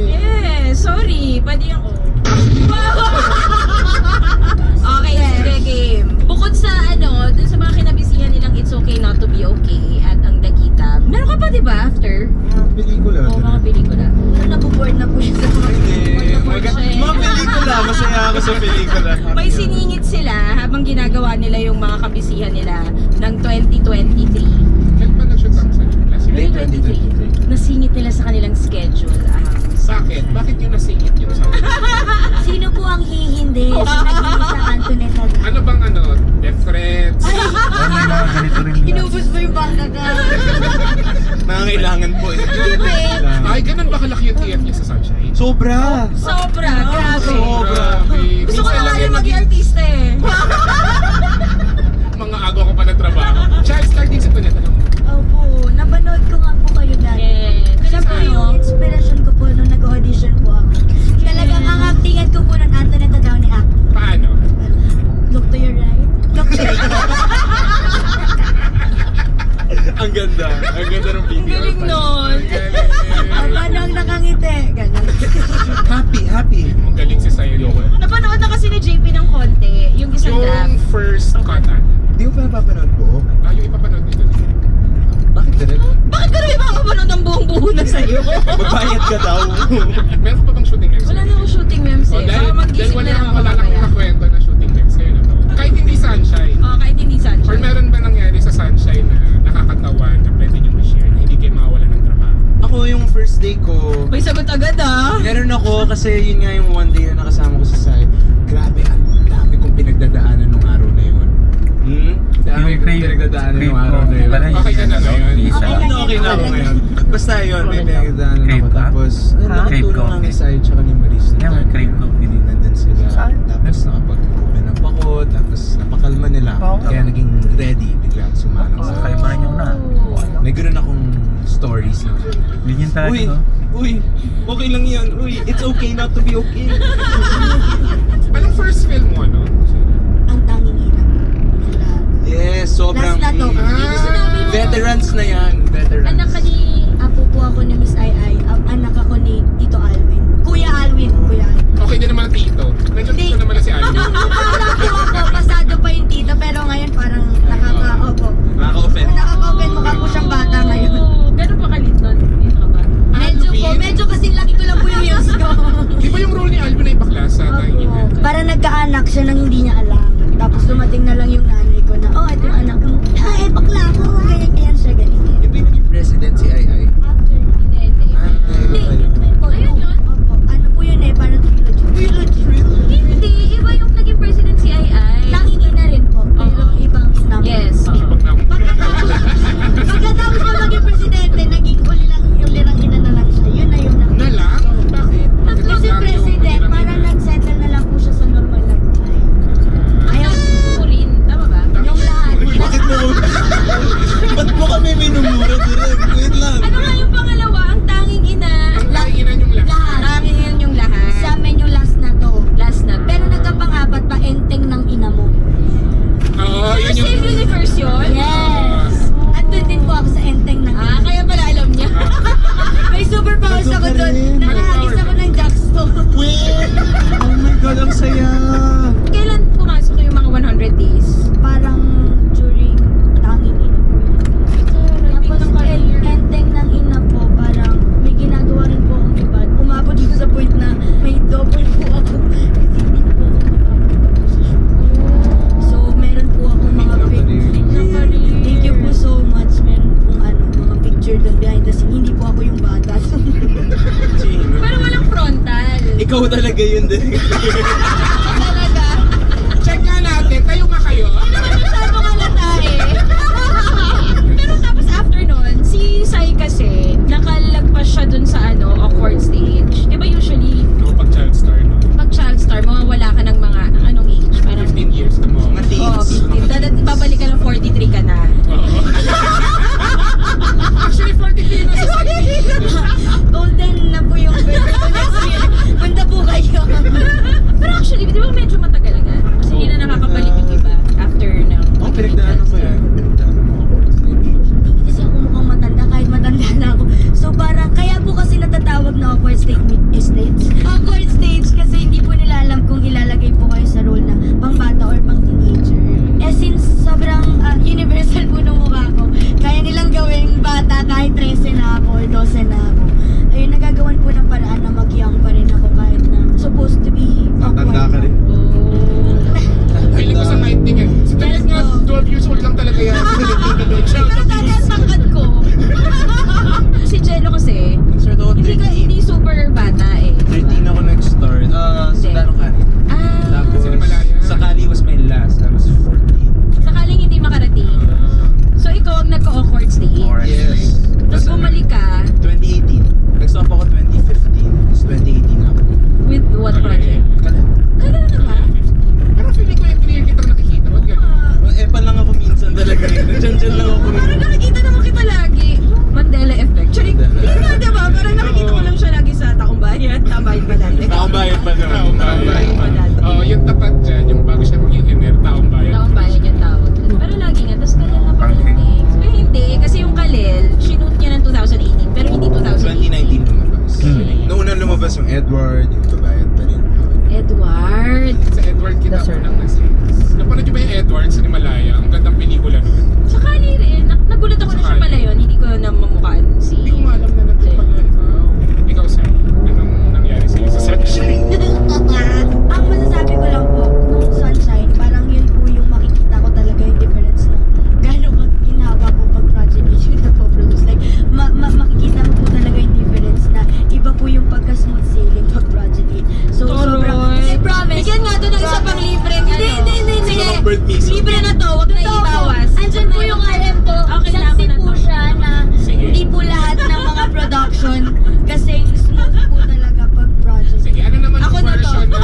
Sorry. Pwede yung Okay, sige, game. Bukod sa dun sa mga kinabisihan nilang It's Okay Not to Be Okay at ang Dagita, meron ka pa diba after? Pelikula. Mga pelikula. Nabuboard na po siya sa mga Mga pelikula. Masaya ako sa pelikula. May siningit sila habang ginagawa nila yung mga kabisihan nila ng 2023. Kailan ba nag-shoot ang sa last year? 2023. Nasingit nila sa kanilang schedule. Bakit? Bakit yung nasingit yung sa Sino po ang hihindi sa naging sa Antoinette? Ano bang death threats? May mga ganito rin. Inubos mo yung bangka ka. Nangangailangan po. Ay, ganun ba kalaki yung TF niya sa Sunshine? Sobra. Sobra, grabe. Grabe. Gusto ko Minsan na lang kaya yung maging artista eh. mga agaw ko pa na trabaho. Child starting sa Tuneta lang. Opo, napanood ko nga po kayo dati. Siya po yung inspiration ko po nung nag-audition po ako. Talagang ang actingan ko po ng Antoinette Downey acting. Paano? Look to your right. Look to your right. Ang ganda. Ang ganda ng video. Ang galing nun. Paano ang nakangiti? Ganon. Happy. Ang galing si Sayuri. Napanood na kasi ni JP ng konti, yung isang draft. Yung first cut, Di ko pa napapanood po. yung ipapanood nito. Bakit direct? Bakit ka rin makapanood ng buong buo na sa'yo? Magbayad ka daw. Meron ka pa bang shooting memes? Wala na akong shooting memes eh. Baka mag-isip na lang ako wala lang mamaya. nakakwento na shooting memes kayo na to. Kahit hindi Sunshine. Kahit hindi Or sunshine. meron ba nangyari sa Sunshine na nakakatawa na pwede nyo ma-share na hindi kayo mawala ng trabaho? Ako yung first day ko. May sagot agad ah. Meron ako kasi yun nga yung one day na nakasama ko sa Sai. Grabe, ang dami kong pinagdadaanan nung araw na yun. Dami Yung kong crave- pinagdadaanan nung crave araw ko, na yun. parang Okay ka na ngayon? Okay na ako ngayon. Basta yun, may pinagdadaanan ako. Crave ka? Tapos, Crave nakatulong nga coffee. kay Sai tsaka ni Maris. Yeah, may crave coffee din. Nandun sila. Tapos nakapag-open up ako. Tapos napakalma nila. Kaya naging ready bigla sumanong sa Kaya ba nyo na? May ganoon akong stories na. Ganyan talaga, no? Uy, okay lang yan. Uy, it's okay not to be okay. Anong first film mo, Ang tanging ina. Yes, sobrang Last na to. veterans na yan. Veterans. Anak ka ni Apo po ako ni Miss Ai. Anak ako ni Tito Alwin. Kuya Alwin. Okay din naman ang tito. Medyo tito naman na si Alvin. Nung anak ko ako, pasado pa yung tito. Pero ngayon parang nakaka-opo. Nakaka-offend. Nakaka-open. Mukha po siyang bata ngayon. Gano'n ba kalit nun? Dito ka ba? Medyo kasi laki ko lang po yung years ko. Di ba yung role ni Alvin ay bakla sa tanging ina? Parang nagkaanak siya nang hindi niya alam. Tapos dumating na lang yung nanay ko na, oh, ito yung anak ko. Ay, bakla ko. Ganyan siya, ganyan. Yung ba yung naging president si Ai? After na. Hindi. Hindi, yun po. Ayun yun? Opo. Ano po yun eh, parang trilogy. Hindi. Iba yung naging president si Ai. Tanging ina rin po. Pero ibang number. Yes. Pagkatapos na maging presidente, naging uli lang yung lirang ina na lang siya. Yun na yun. Na lang? Bakit? Kasi president, parang nag-settle na lang po siya sa normal na buhay. Ayaw Mo rin. Tama ba? yung lahat. Bakit mo? Ba't mo kami minumura direct? Wait lang. Ano nga yung pangalawa? Ang tanging ina. Ang tanging ina yung lahat. Lahat. Tanging ina yung lahat. Sa amin yung last na to. Last na. Pero nagkapang-apat pa, enteng ng ina mo. Oo, yun yung... Same universe yun? Yes! Andun din po ako sa enteng ng ina. Kaya pala alam niya. May superpowers ako doon. Nakahagis ako ng jackstone. Oh my God, ang saya. Kailan pumasok yung mga 100 days? Parang during tanging ina po yun. Tapos enteng ng ina po, parang may ginagawa rin po akong iba. Umabot dito sa point na may double po ako. Kasi hindi po ako makakapagod sa show. So, meron po akong mga thank you po so much. Meron pong mga picture doon behind the scene. Hindi po ako yung bata. Pero walang frontal. Ikaw talaga yun din. Talaga? Check nga natin, tayo nga kayo. Masyado kalata eh. Pero tapos after nun, si Sai kasi, nakalagpas siya dun sa awkward stage. Di ba usually, Pag child star, no? pag child star, mawawala ka ng mga, anong age? Parang, 15 years na mo. Mga teens. 15. Babalik ka ng 43 ka na. Oo. Actually, 43 na sa Golden na po yung birthday ko next year. Punta po kayo. Pero actually, pa nun. Taong bayan. Oo, yung tapat dyan, yung bago siya maging MR, taong bayan. Taong bayan yung tawag. Pero lagi nga, tapos kaya na pa rin. Pero hindi, kasi yung Kalel, shoot niya ng 2018, pero hindi 2019 lumabas. Noong unang lumabas yung Edward, yung kabayan pa rin. Edward. Sa Edward kita ko lang na scenes. Napanood niyo ba yung Edward sa Himalaya? Ang gandang pelikula nun. Sa Kali rin. Nagulat ako na siya pala yun. Hindi ko na mamukhaan si... Hindi ko nga alam na nandun pala ikaw. Ikaw, Sam, anong nangyari sa'yo sa Sunshine? Ang masasabi ko lang po, nung Sunshine, parang yun po yung makikita ko talaga yung difference na gano'n ginhawa po pag Project H yung nagpo-produce. Like, makikita mo po talaga yung difference na iba po yung pagka-smooth sailing pag Project H. So, sobrang... Kasi promise. Bigyan nga doon ng isa pang libre. Hindi. Sige. Libre na to. Huwag na ibawas. Andyan po yung RM po. Okay, Saksi naman na po to. siya na hindi po lahat ng mga production kasi smooth po talaga pag project. Sige, ano naman Ako yung na to. version na...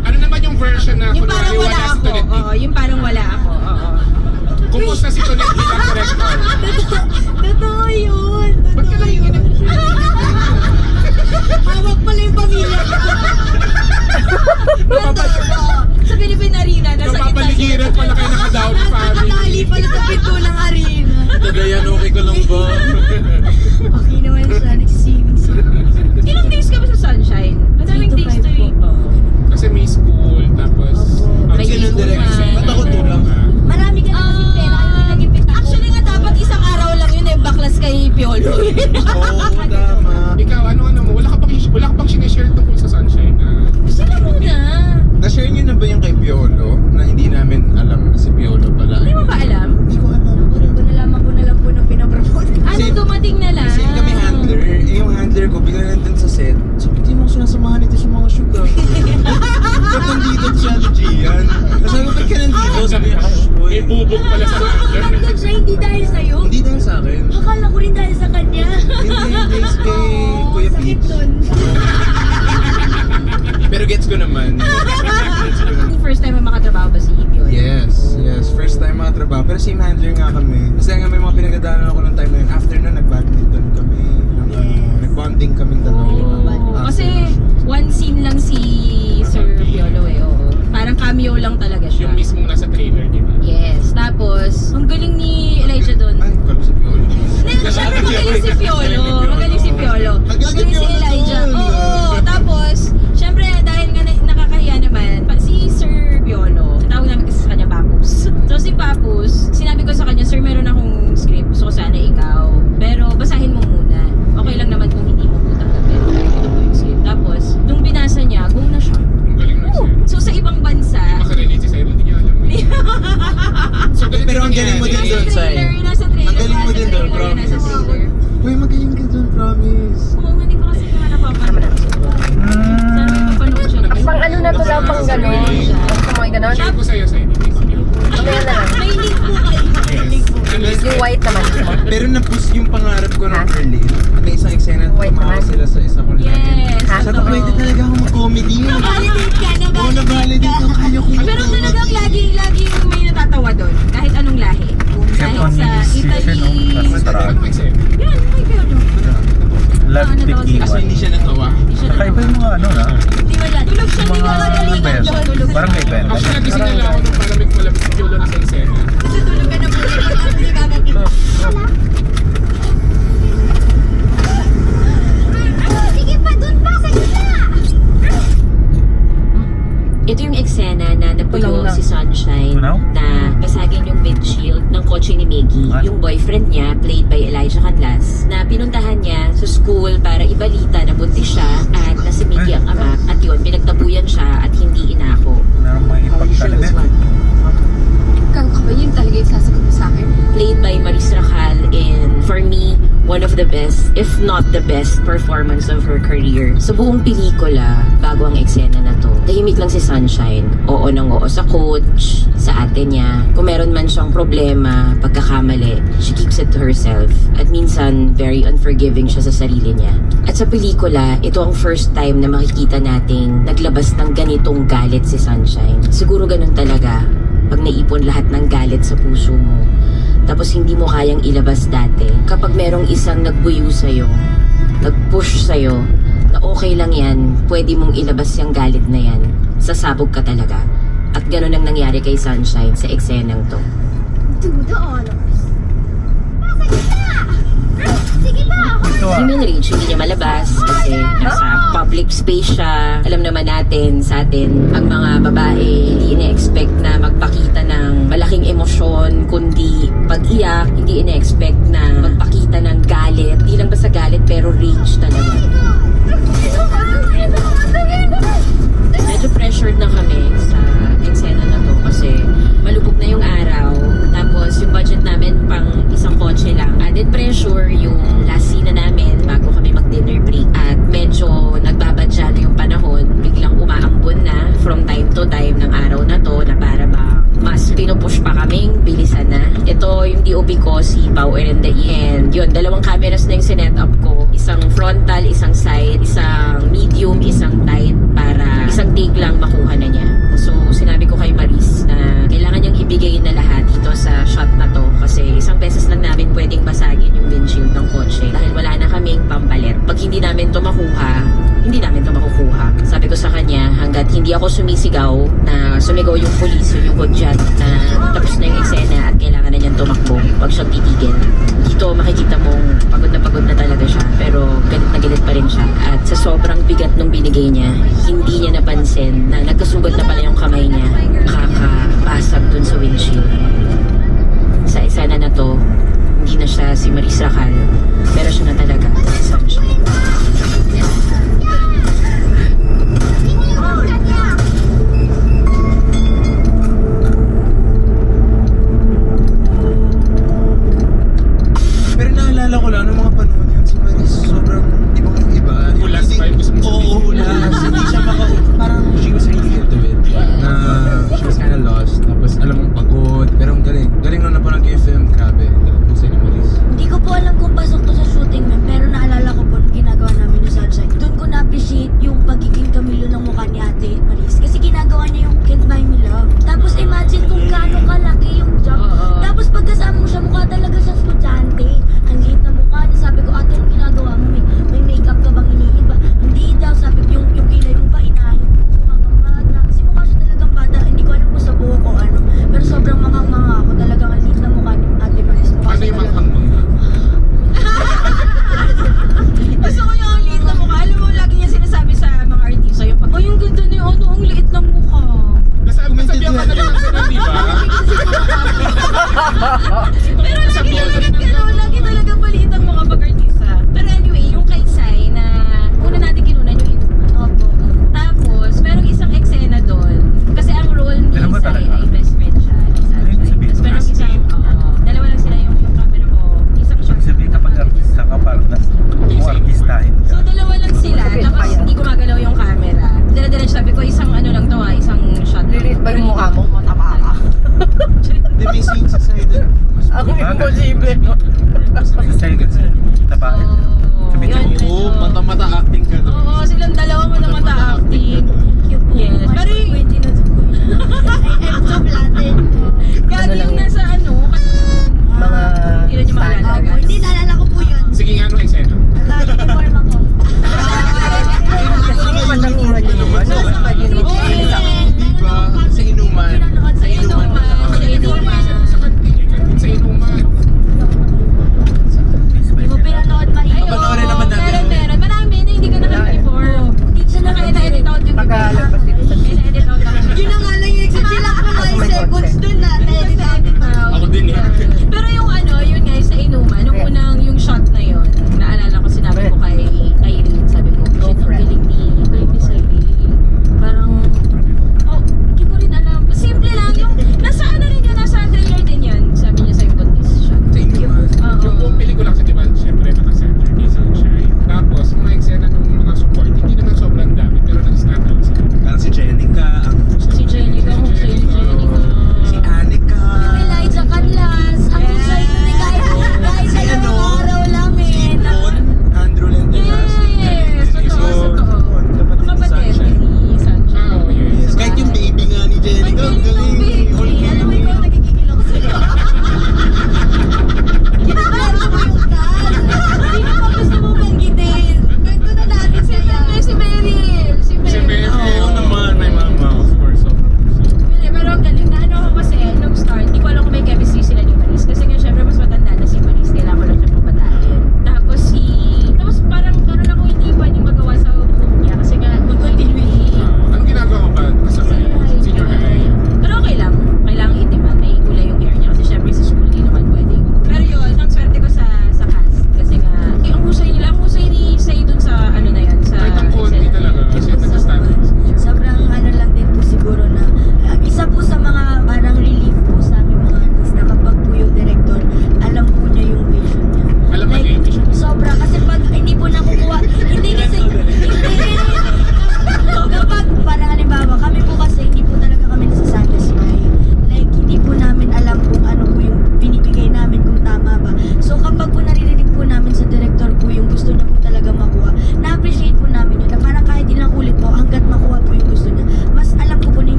ano naman yung version na Yung parang kunwari wala si ako. Tonet Oo, yung parang wala ako. Oo. Kumusta si Tonet bilang director? Totoo yun. Ba't ka lang yung Hawak pala yung pamilya ko. Sa Philippine Arena, nasa gitna Napapaligiran pala kayo naka-down family. Nakatali pala sa pinto ng arena. Kagayan, okay ka lang ba? Okay naman siya. Nagsiswimming siya. Ilang days ka ba sa Sunshine? Madaming 3 to days 5 to po. eh. Kasi may school, tapos... May Ganun school direct. man. Ba't ako tulak? Marami ka na kasing pera. Ano yung nagipit ako? Actually nga dapat isang araw lang yun eh, baklas kay Piolo. Oo, tama. Ikaw, ano mo? Wala ka bang sinishare tungkol sa Sunshine na... Sila muna. Na-share niyo na ba yung kay Piolo? Na hindi namin alam na si Piolo pala. Hindi mo ba alam? Hindi ko alam. Nalaman ko na lang po nung pinapromote. Ano, dumating na lang. Kasi kami handler, yung handler ko, bigla nandun sa set. Sabi, di mo sinasamahan ito sa mga shoot ah. Ba't nandito siya ni Gian? Tapos sabi ko, ba't ka nandito? Sabi niya, May bubog pala sa handler. Nandun siya hindi dahil sa'yo. hindi dahil sa akin. Akala ko rin dahil sa kanya. Hindi, kay Kuya Sakit Peach. dun. Pero gets ko naman. Gets ko naman. First time mo makatrabaho ba si Piolo? Yes. First time makatrabaho. Pero same handler nga kami. Kasi nga may mga pinagdadaanan ako ng time na yun. After nun, nag-badminton kami. Nag-bonding kaming dalawa. Kasi one scene lang si Sir Piolo eh. Oo. Parang cameo lang talaga siya. Yung mismong nasa trailer, di ba? Yes. Tapos, ang galing ni Elijah doon. Ay, kalo si Piolo. Hindi, syempre magaling si Piolo. Magaling si Piolo. Magaling si Elijah. Oo. Tapos, syempre dahil nga nakakahiya naman, si Sir Piolo, tawag namin kasi sa kanya Papus. So si Papus, sinabi ko sa kanya, Sir, meron akong script. Gusto ko sana ikaw. Pero basahin mo muna. Okay lang naman kung hindi mo po tanggapin. Yung script. Tapos, nung binasa niya, go na siya. Ang galing na siya. So sa ibang bansa, Makarelate si Sir, hindi niya alam. So, Pero ang galing mo din doon, Sai. nasa trailer. Ang galing mo din doon, Nasa promise. trailer. Uy, magaling ka doon, promise. Oo, hindi pa kasi nga napapanood. Sana may mapanood siya. Pang ano na to lang, pang gano'n. Pang mga gano'n. Share ko sa'yo, Sir. Mamaya na lang. May link po kayo. May link po. Yung white naman. Pero na-push yung pangarap ko ng early. May isang eksena na Wait, tumawa naman. sila sa isa ko Yes. Sabi ko, pwede talaga ako mag-comedy. Validate ka na, Oo, na-validate ang kaya ko. Pero talagang lagi may natatawa doon. Kahit anong lahi. Kahit sa Italy. Ano may Sir? Yan, may Piolo. Love Tequila. Kaso hindi siya natawa. Kakaiba yung mga ano na. Di ba yan? Tulog siya. Hindi ka magaling. Tulog Parang may band. Actually, nagising nila ako nung malamig si Piolo na sa eksena. Kasi tulog ka na po. Ano yung babagin? Sige pa, dun pa sa gitna! Ito yung eksena na napuyo si Sunshine na basagin yung windshield ng kotse ni Miggy. Yung boyfriend niya, played by Elijah Canlas, na pinuntahan niya sa school para ibalita na buntis siya at na si Miggy ang ama. At yun, pinagtabuyan siya at hindi inako. Kang ka ba yun talaga yung sasagot mo sa akin? Played by Maris Racal in, for me, one of the best, if not the best, performance of her career. Sa buong pelikula, bago ang eksena na to, tahimik lang si Sunshine. Oo nang oo sa coach, sa ate niya. Kung meron man siyang problema, pagkakamali, she keeps it to herself. At minsan, very unforgiving siya sa sarili niya. At sa pelikula, ito ang first time na makikita nating naglabas ng ganitong galit si Sunshine. Siguro ganun talaga. Pag naipon lahat ng galit sa puso mo, tapos hindi mo kayang ilabas dati. Kapag merong isang nagbuyo sa'yo, nag-push sa'yo, na okay lang yan. Pwede mong ilabas yung galit na yan. Sasabog ka talaga. At ganun ang nangyari kay Sunshine sa eksenang to. To the honors. Sige na! Si Minrich, hindi niya malabas kasi nasa public space siya. Alam naman natin, sa atin, ang mga babae, hindi ina-expect na magpakita ng malaking emosyon, kundi pag-iyak, hindi ina-expect na magpakita ng galit. Hindi lang basta galit, pero rage talaga. Medyo pressured na kami sa eksena na to kasi malubog na yung araw. Tapos yung budget namin pang isang kotse lang. Added pressure yung last scene na namin bago kami mag-dinner break. At medyo nagbabadya na yung panahon. Biglang umaambon na from time to time ng araw na to na para ba mas pinupush pa kaming bilisan na. Ito yung DOP ko, si Power and the End. Yun, dalawang cameras na yung sinet-up ko. Isang frontal, isang side, isang medium, isang tight para isang take lang makuha na niya. So, sinabi ko kay Maris na kailangan niyang ibigay na lahat dito sa shot na to kasi isang beses lang namin pwedeng basagin yung windshield ng kotse dahil wala na kaming pampalit. Pag hindi namin to makuha, hindi namin to makukuha. Sabi ko sa kanya, hanggat hindi ako sumisigaw na sumigaw yung pulis, yung hudyat na tapos na yung eksena at kailangan na niyang tumakbo, wag siyang titigil. Dito makikita mong pagod na talaga siya pero galit na galit pa rin siya. At sa sobrang bigat nung binigay niya, hindi niya napansin na nagkasugat na pala yung kamay niya kakabasag dun sa windshield. Sa eksena na to, hindi na siya si Maris Racal, pero siya na talaga si Sunshine. Pero naalala ko lang, nung mga panahon yun, si Maris sobrang ibang iba. Hulas pa yung gusto mo sabihin. Oo, hulas. Hindi siya parang she was really into it. Na she was kinda lost. Tapos alam mong pagod. Pero ang galing. Galing nung napanood ko yung film, grabe. Galing sa'yo ni Maris. Hindi ko po alam kung pasok to sa shooting, ma'am, pero naalala ko po nung ginagawa namin ni Sunshine. Doon ko na-appreciate yung pagiging Camilo ng mukha ni Ate Maris. Kasi ginagawa niya yung Can't Buy Me Love. Tapos imagine kung gaano kalaki yung job. Tapos pagkasama mo siya, mukha talaga sa estudyante. Ang liit na mukha niya. Sabi ko, ate, anong ginagawa mo? May makeup ka bang iniiba? Hindi daw. Sabi ko, yung kilay mo ba inahin mo? Mukha kang bata. Kasi mukha siya talagang bata. Hindi ko alam kung sa buho ko ano. Pero sobrang manghang-mangha ako. Talagang ang liit na mukha ni Ate Maris. Mukha Ano siya yung talagang... manghang-mangha? Gusto ko yung liit na mukha. Alam mo, lagi niya sinasabi sa mga artista yung pag, yung ganda niyo, ano, ang liit ng mukha. Nasabihan ka na lang sa di ba? Pero lagi talaga maliit ang mga pag-artista. Pero anyway, yung kay Sai na una natin kinunan yung inuman. Opo. Tapos, merong isang eksena doon. Kasi ang role ni Sai ay best friend siya. Ni Sunshine. Tapos merong isang, dalawa lang sila yung camera ko. Isang shot. Sabihin kapag artista ka, parang mo artistahin ka. So, dalawa lang sila. Tapos, hindi gumagalaw yung camera. Dala-dala sabi ko, isang ano lang to isang shot. Lilit ba yung mukha mo? Mataba ka. Hindi, may scene sa side. Ako imposible. Sa'yo ka sa tapain. Oo, mata-mata acting ka doon. Oo, silang dalawa mata-mata acting. Yes. Pero yung... I'm so flattered po. Gagi yung nasa ano, Mga hindi na niyo maalala. Opo, hindi, naalala ko po yun. Sige nga, anong eksena? Uniform ako. Kasi mandanguran yun naman. Ano ba pwede mo? Diba? Sa inuman. Sa inuman. Sa inuman. Hindi mo pinanood maigi. Panoorin naman natin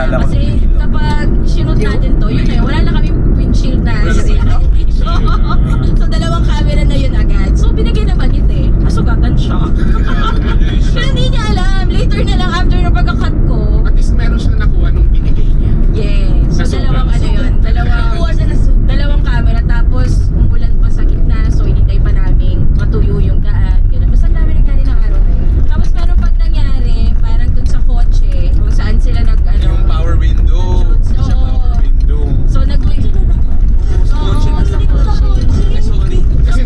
Kasi kapag sinut natin to, yun na, wala na kami windshield na. So, dalawang camera na yun agad. So, binigay naman ito eh. Masugatan siya. Pero hindi niya alam. Later na lang after ng pagkakat ko. At least meron siya nakuha nung binigay niya. Yes. So, dalawang ano yun. Dalawang camera. Tapos, umulan pa sa gitna. So, hinintay pa namin matuyo yung daan. Ganun. Basta ang dami nangyari ng araw na yun. Tapos, meron pag nangyari, parang dun sa kotse, kung saan sila Yung power window. Oo. So, Kotse na sa kotse. Sorry. Kasi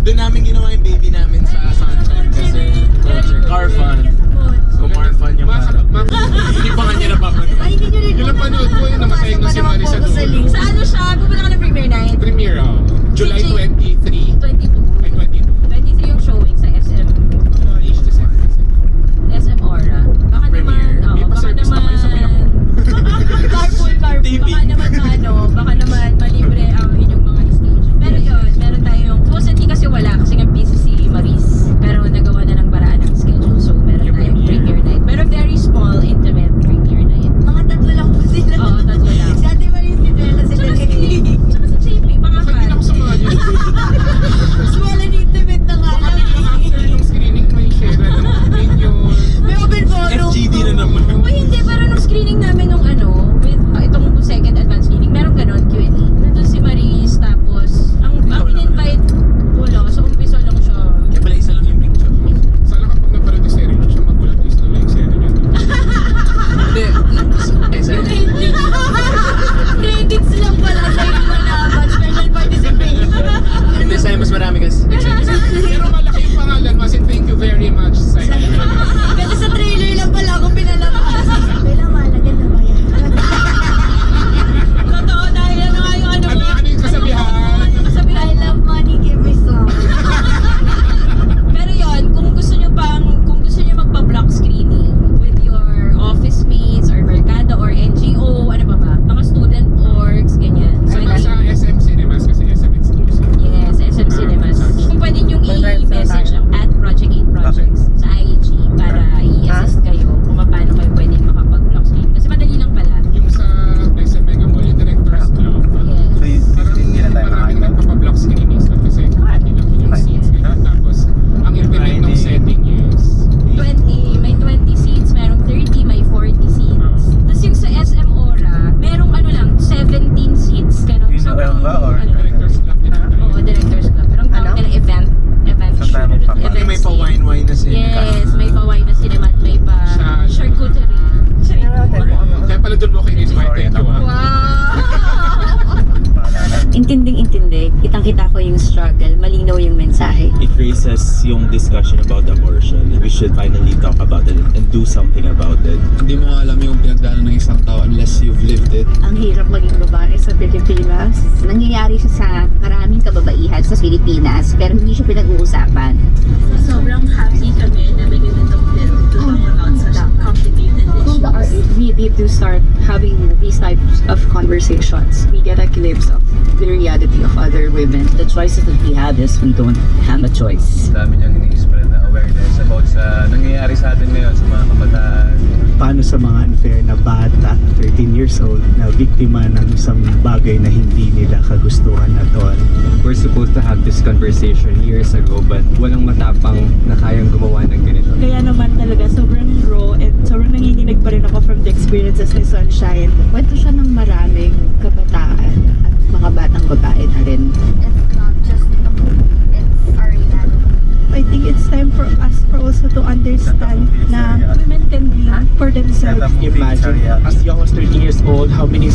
Doon namin ginawa yung baby namin sa Sunshine kasi car fun. Kung more fun yung harap. Hindi pa nga niya napapanood. yung napanood ko yun, namatay ko si Marisa doon. sa ano siya, pupunta ka ng premiere night. Premiere, July 23. 22. Ay, 22. 23 yung showing sa SM. SM Aura. Baka Premiere. naman, May baka pa-service na kayo sa kuya ko. carpool. Baka naman malibre ang inyong mga stage. Pero yun, meron tayong, supposedly kasi wala, kasi nga busy si Maris. Pero nagawa na ng paraan ng schedule. So, meron tayong premiere night. Pero very small, intimate premiere night. Mga tatlo lang po sila. Oo, tatlo lang. Si Ate Maris, si Bella, si Tsaka si JP, Bakit pangapat. hindi na ako sumali? Small and intimate na nga Baka lang. after nung screening may share na ng opinion. May open forum. FGD na naman. Uy, hindi, pero nung screening namin nung with itong second advance screening, meron ganon, Q&A. Nandun si Maris, tapos, ang in-invite, wala, so umpisa lang siya. Kaya pala isa lang yung picture. Sana kapag napanood yung serie, hindi siya magulat is na yung serie niya. Hindi. Credits lang pala sa yung malaman. Special participation. Hindi, sa'yo mas marami kasi. Pero malaki yung pangalan, Masin. Thank you very much, Sai. Kasi sa trailer lang pala ako pinalabas. Bella, malagyan na ba yan? Totoo, dahil ano nga yung Ano yung kasabihan? I love money, give me some. Pero yun, kung gusto nyo magpa-block screening with your office mates or Mercado or NGO, ano ba? Mga student orgs, ganyan. Sana sa SM Cinemas kasi SM exclusive. Yes, SM Cinemas. Kung pwede nyong i-message at Project 8 Projects sa IG para i-assist kayo kung paano kayo pwedeng makapag-block screen. Kasi madali lang pala. Yung sa SM Mega Mall, yung Director's Club. Yes. Maraming nagpapablock screenings doon kasi hindi lang yung seats. Ganyan. Tapos, ang implement ng setting is 20, may 20 seats, merong 30, may 40 seats. Tapos yung sa SM Aura, merong ano lang, 17 seats. Ganun. So, Director's Club din. Oo, Director's Club. Pero ang tawag nila event May pa-wine-wine na sila. Yes, may pa-wine na cinema at may pa-charcuterie. Kaya pala doon mo kayo invite. Wow! Intinding-intindi, kitang-kita ko yung struggle, malinaw yung mensahe. It raises yung discussion about abortion. We should finally talk about it and do something about it. Hindi mo alam yung pinagdaanan ng isang tao unless you've lived it. Ang hirap maging babae sa Pilipinas. Nangyayari siya sa maraming kababaihan sa Pilipinas, pero hindi siya pinag-uusapan. Sobrang happy kami na may ganitong film to talk about such complicated issues. We need to start having these types of conversations. We get a glimpse of the reality of other women. The choices that we have is we don't have a choice. Dami niyang ini-spread na awareness about sa nangyayari sa atin ngayon sa mga kabataan. Paano sa mga unfair na bata, 13 years old, na biktima ng isang bagay na hindi nila kagustuhan at all. We're supposed to have this conversation years ago but walang matapang na kayang gumawa ng ganito. Kaya naman talaga sobrang raw and sobrang nanginginig pa rin ako from the experiences ni Sunshine. Kwento siya ng maraming kabataan at mga batang babae na rin. It's not just a movie, it's our reality. I think it's time for us also to understand na women can lead for themselves. Imagine, as young as 13 years old, how many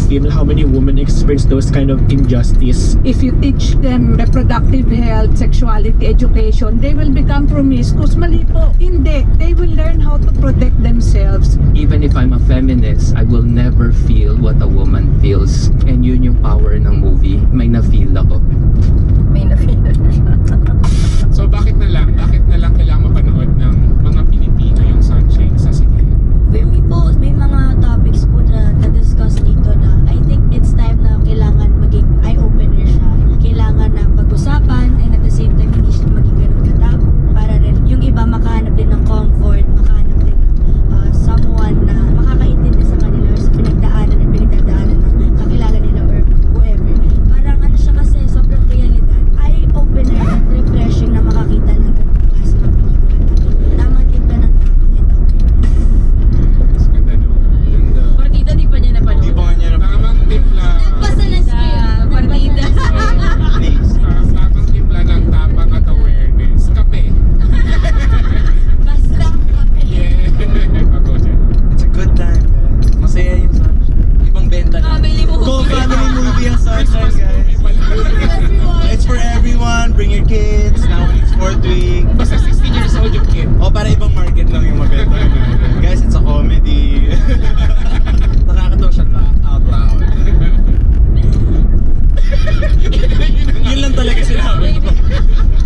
women experience those kind of injustice? If you teach them reproductive health, sexuality, education, they will become promiscuous. Mali po. Hindi. They will learn how to protect themselves. Even if I'm a feminist, I will never feel what a woman feels. And yun yung power ng movie. May na-feel ako. So bakit na lang kailangan mapanood ng mga Pilipino yung Sunshine sa sine? For me po, may mga topics po na na-discuss dito na I think it's time na kailangan maging eye-opener siya. Kailangan na pag-usapan and at the same time hindi siya maging ganun katabo. Para rin yung iba makahanap din ng comfort, makahanap din ng someone na Christmas movie pala. It's for everyone. Bring your kids. Now when it's 4th week. Basta 16 years old yung kid. O, para ibang market lang yung mabenta. Guys, it's a comedy. Nakakatawa siya laugh out loud. Yun lang talaga sinabi ko.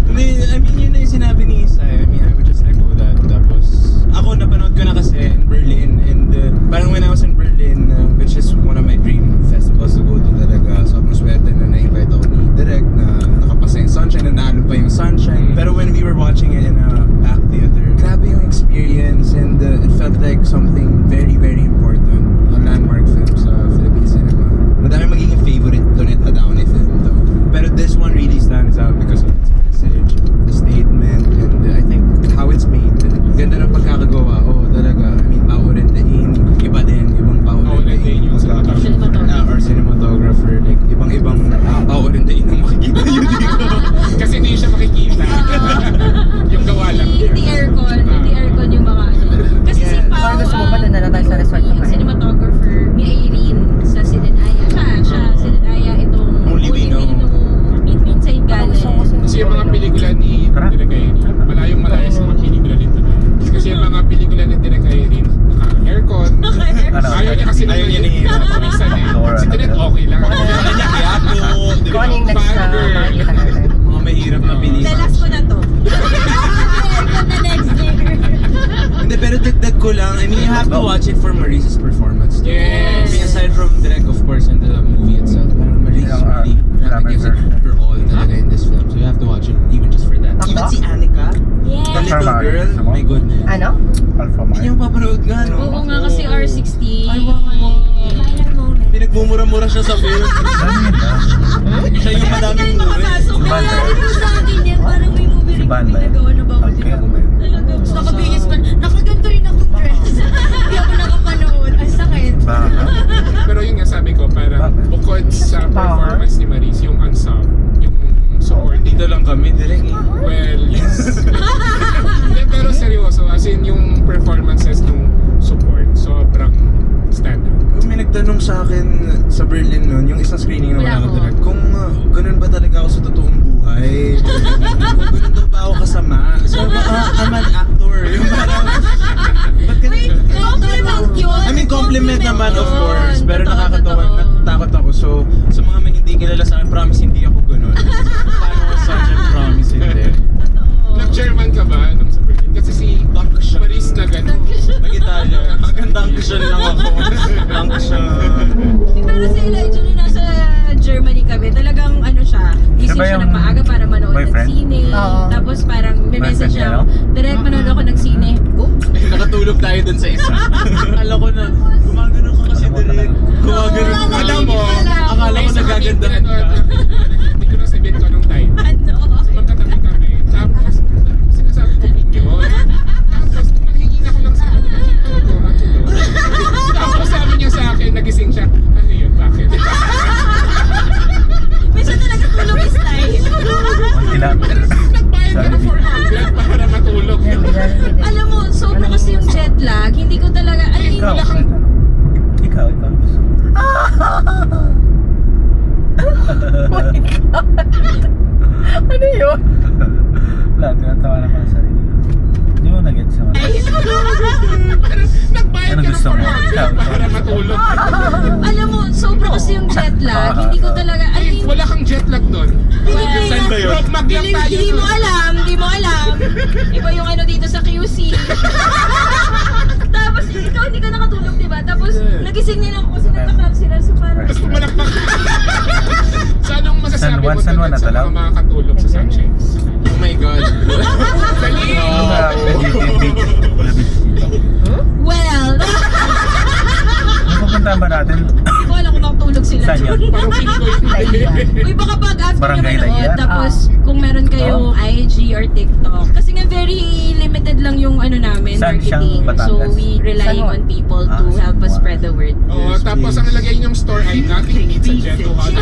Hindi, I mean, yun na yung sinabi ni Isay. I mean, I would just echo that. Tapos, ako, napanood ko na kasi in Berlin. And parang when I was in Berlin, which is one of my dream festivals to go to talaga. So, maswerte na na-invite ako ni Direk na nakapasa yung Sunshine, na naalo pa yung Sunshine. Pero when we were watching it in a back theater, grabe yung experience and it felt like something very, very important. A landmark film sa Philippine cinema. Madami magiging favorite Donette Adaone film though. Pero this one really stands out because of its message, the statement, and I think how it's made. Ganda ng pagkakagawa. Oh, talaga. I mean, pauurindahin. Iba din. Ibang pauurindahin yung or cinematographer. Like, ibang pauurindahin ang makikita yun dito. Kasi hindi siya makikita. Yung gawa lang. Hindi aircon yung mga ano. Kasi si Pao, yung cinematographer, ni Irene sa Sinedaya. Siya, Sinedaya itong Mulibino. Meet Me Inside Galen. Kasi yung mga pelikula ni Direk Irene, malayong-malayo sa mga pelikula nito. Kasi yung mga pelikula ni Direk Irene, aircon. Ayaw niya kasi Ayaw niya ni paminsan eh. Si Direk okay lang. Ayaw niya Quiapo. Kung ano yung next na makikita natin. Mga mahirap na pelikula. Dalas ko na to. Aircon na next year. Hindi, pero dagdag ko lang. I mean, you have to watch it for Maurice's performance. Yes. I mean, aside from Direk, of course, and the movie itself, Maurice really gives it her all talaga in this film. So you have to watch it even just for that. Even si Annika, the little girl, my goodness. Ano? Hindi niyo papanood nga, no? Oo nga kasi R60. Ay, pinagmumura-mura siya sa film. Siya yung madaming movie. Sa akin yan, parang may movie rin kami nagawa na bawal din ako. Talaga, nakabihis pa. Nakaganto rin akong dress. Hindi ako nakapanood. Ang sakit. Pero yun nga sabi ko, parang bukod sa performance ni Maris, yung ensemble, yung support. Dito lang kami, Direk. Well, yes. Hindi, pero seryoso, as in yung performances ng support, sobrang standard. May nagtanong sa akin sa Berlin noon, yung isang screening na wala ko Direk, kung ganun ba talaga ako sa totoong buhay? Kung ganun daw ba ako kasama? So, I'm an actor. Yung parang, ba't ganun? Compliment yun. I mean, compliment naman, of course. Pero nakakatawa, natatakot ako. So, sa mga may hindi kilala sa akin, promise hindi ako ganun. Paano ko such a promise hindi? Nag-German ka ba nung sa Berlin? Kasi si Maris na gano'n. Mag-Italia. Hanggang Dankeschön lang ako. Dankeschön. Pero si Elijah nung nasa Germany kami, talagang ano siya, gising siya ng maaga para manood ng sine. Tapos parang may message siya, direct manood ako ng sine. Oh. Nakatulog tayo dun sa isa. Akala ko na, gumagano ka kasi direct. Gumagano. Alam mo, akala ko nagagandahan ka. Hindi ko na sabihin ko nung time. Magkatabi kami. Tapos, sinasabi ko pinyon. Tapos, nanghingi na ko lang sa akin. Tapos sabi niya sa akin, nagising siya. Ano yun? Bakit? Minsan talaga tulog is life. Nagbayad ka ng 400 para matulog. Alam mo, sobra kasi yung jet lag. Hindi ko talaga, ay, Wala kang... Ikaw. Oh my God! Ano yun? Wala, tinatawa na ko na sarili. Hindi mo nag-get sa mga. Nagbayad ka ng 400 para matulog. alam mo, sobra kasi yung jet lag. Hindi ko talaga, ay, Wala kang jet lag doon. Saan ba yun? Mag lang tayo Hindi mo doon. alam, hindi mo alam. Iba yung ano dito sa QC. Tapos ikaw hindi ka nakatulog, diba? Tapos nagising din ako kasi nagka-crack sila. So parang, Tapos pumalakpak. So anong masasabi mo San Juan doon na sa talaw? mga makakatulog sa Sunshine? Oh my God. Dali! well, Napupuntahan ba natin? hindi ko alam kung nakatulog sila. Saan yan? Parang feeling ko yun. Uy, baka pag after Barangay nyo manood, Layar? tapos kung meron kayong IG or TikTok. Kasi nga very limited lang yung ano namin, Saan siyang marketing. So Batangas? we rely on people to help us spread the word. Oo, tapos ang nilagay niyong store ay nothing needs a jet to haul.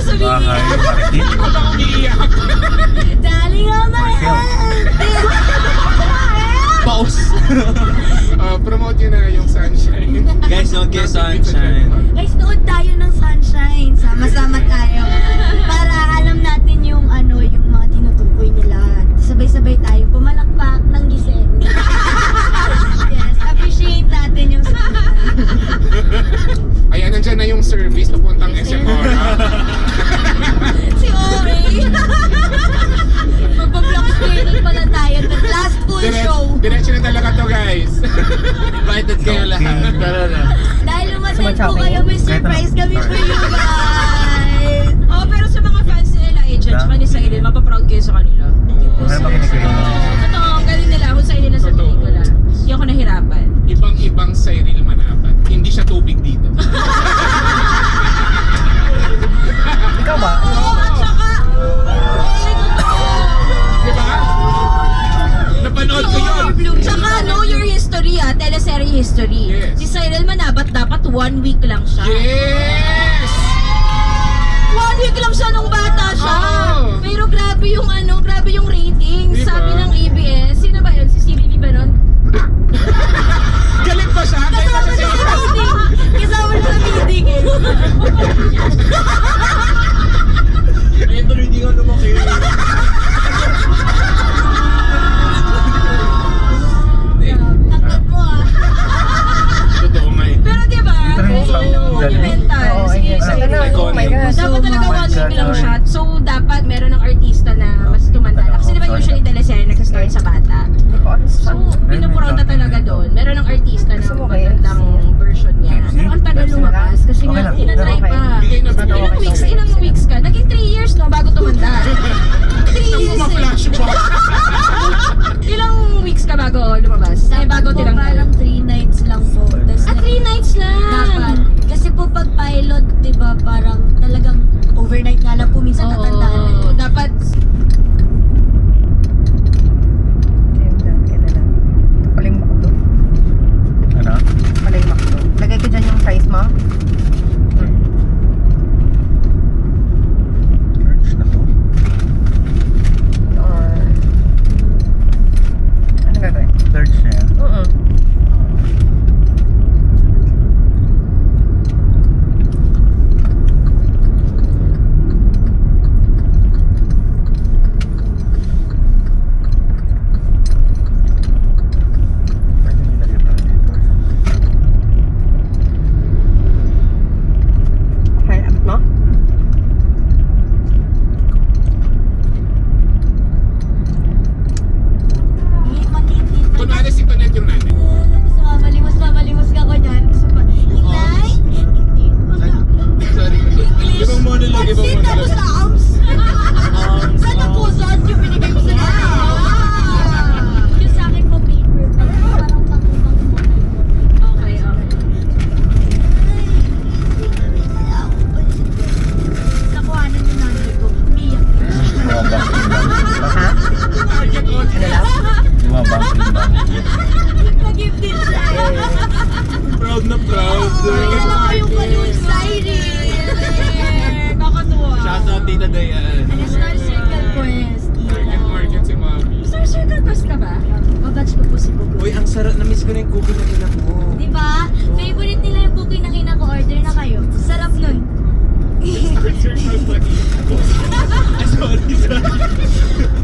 Sabi Bahay, niya, market. Ako bang umiiyak? darling on my head. Pause. promote yun na yung Sunshine. Guys, don't get Sunshine. Guys, nood tayo ng Sunshine. Sama-sama tayo. Para alam natin yung yung mga tinutukoy nila. Sabay-sabay tayo pumalakpak ng gising. Yes, appreciate natin yung Sunshine. Ayan, nandyan na yung service papuntang SM Ora. Si Ore. Magpa-block screening pala tayo. The last full show. Diretso na talaga to, guys. Invited kayo lahat. Tara na. Dahil umatay po kayo, may surprise kami for you guys. Oh, pero sa mga fans nila, agent, tsaka ni Cyril, mapaproud kayo sa kanila. Totoo, ang galing nila, husay nila sa pelikula. Hindi ako nahirapan. Ibang Cyril Manabat. Hindi siya tubig dito. Ikaw ba? Diba? Napanood ko yun. Tsaka Know Your History teleserye history. Yes. Si Cyril Manabat dapat 1 week lang siya. Yes! 1 week lang siya nung bata siya. Oh. Pero grabe yung grabe yung ratings. Diba? Sabi ng ABS, sino ba yun? Si Cyril ba nun? Galit pa siya? Kasama na sa meeting. Kasama na sa meeting eh. Ito hindi nga lumaki. Takot mo Totoo nga eh. Pero diba? Elemental. Si Cyril. Oh my God. Dapat talaga 1 week lang siya. So, dapat meron ng artista na mas tumanda. Kasi diba usually teleserye nagsastart sa bata. So, pinuproud na talaga doon. Meron ng artista na magandang version niya. Pero ang tagal lumabas kasi nga, tinatry pa. Bigay na bigay. Ilang weeks ka? Naging 3 years no, bago tumanda. 3 years eh. Ma-flashback. Ilang weeks ka bago lumabas? Eh, bago tinanggal. Parang 3 nights lang po. 3 nights lang. Dapat. Kasi po pag pilot, diba, parang talagang overnight nga lang po minsan natandaan. Oo, dapat Paling makdo. Ano? Paling makdo. Lagay ko dyan yung size mo. Church na to. Or... Ano gagawin? Church na yan. Pwede nilagay pa rin dito. Okay, abot mo? Kunwari si Tonet yung nanay. Mamalimos ka ko dyan. Inay? Sorry. Ibang monologue, ibang Pansin tapos monologue. na arms. Saan ang pusos yung binigay ko sa nanay? Yung sa akin po paper. Parang tangkong po. okay. Nakuhanan yung nanay ko. Umiyak. Ha? Ano lang? Bumabang. Nag-give din siya. Proud na proud. Alam ko yung balloon siren. Kakatuwa. Shout out Tita Dayan. Star Circle Quest. Market si Mami. Sir Circle Quest ka ba? Babatch ko po si Bugo. Uy, ang sarap. Na-miss ko na yung cookie na inak mo. Diba? Favorite nila yung cookie na kinako-order na kayo. Sarap nun.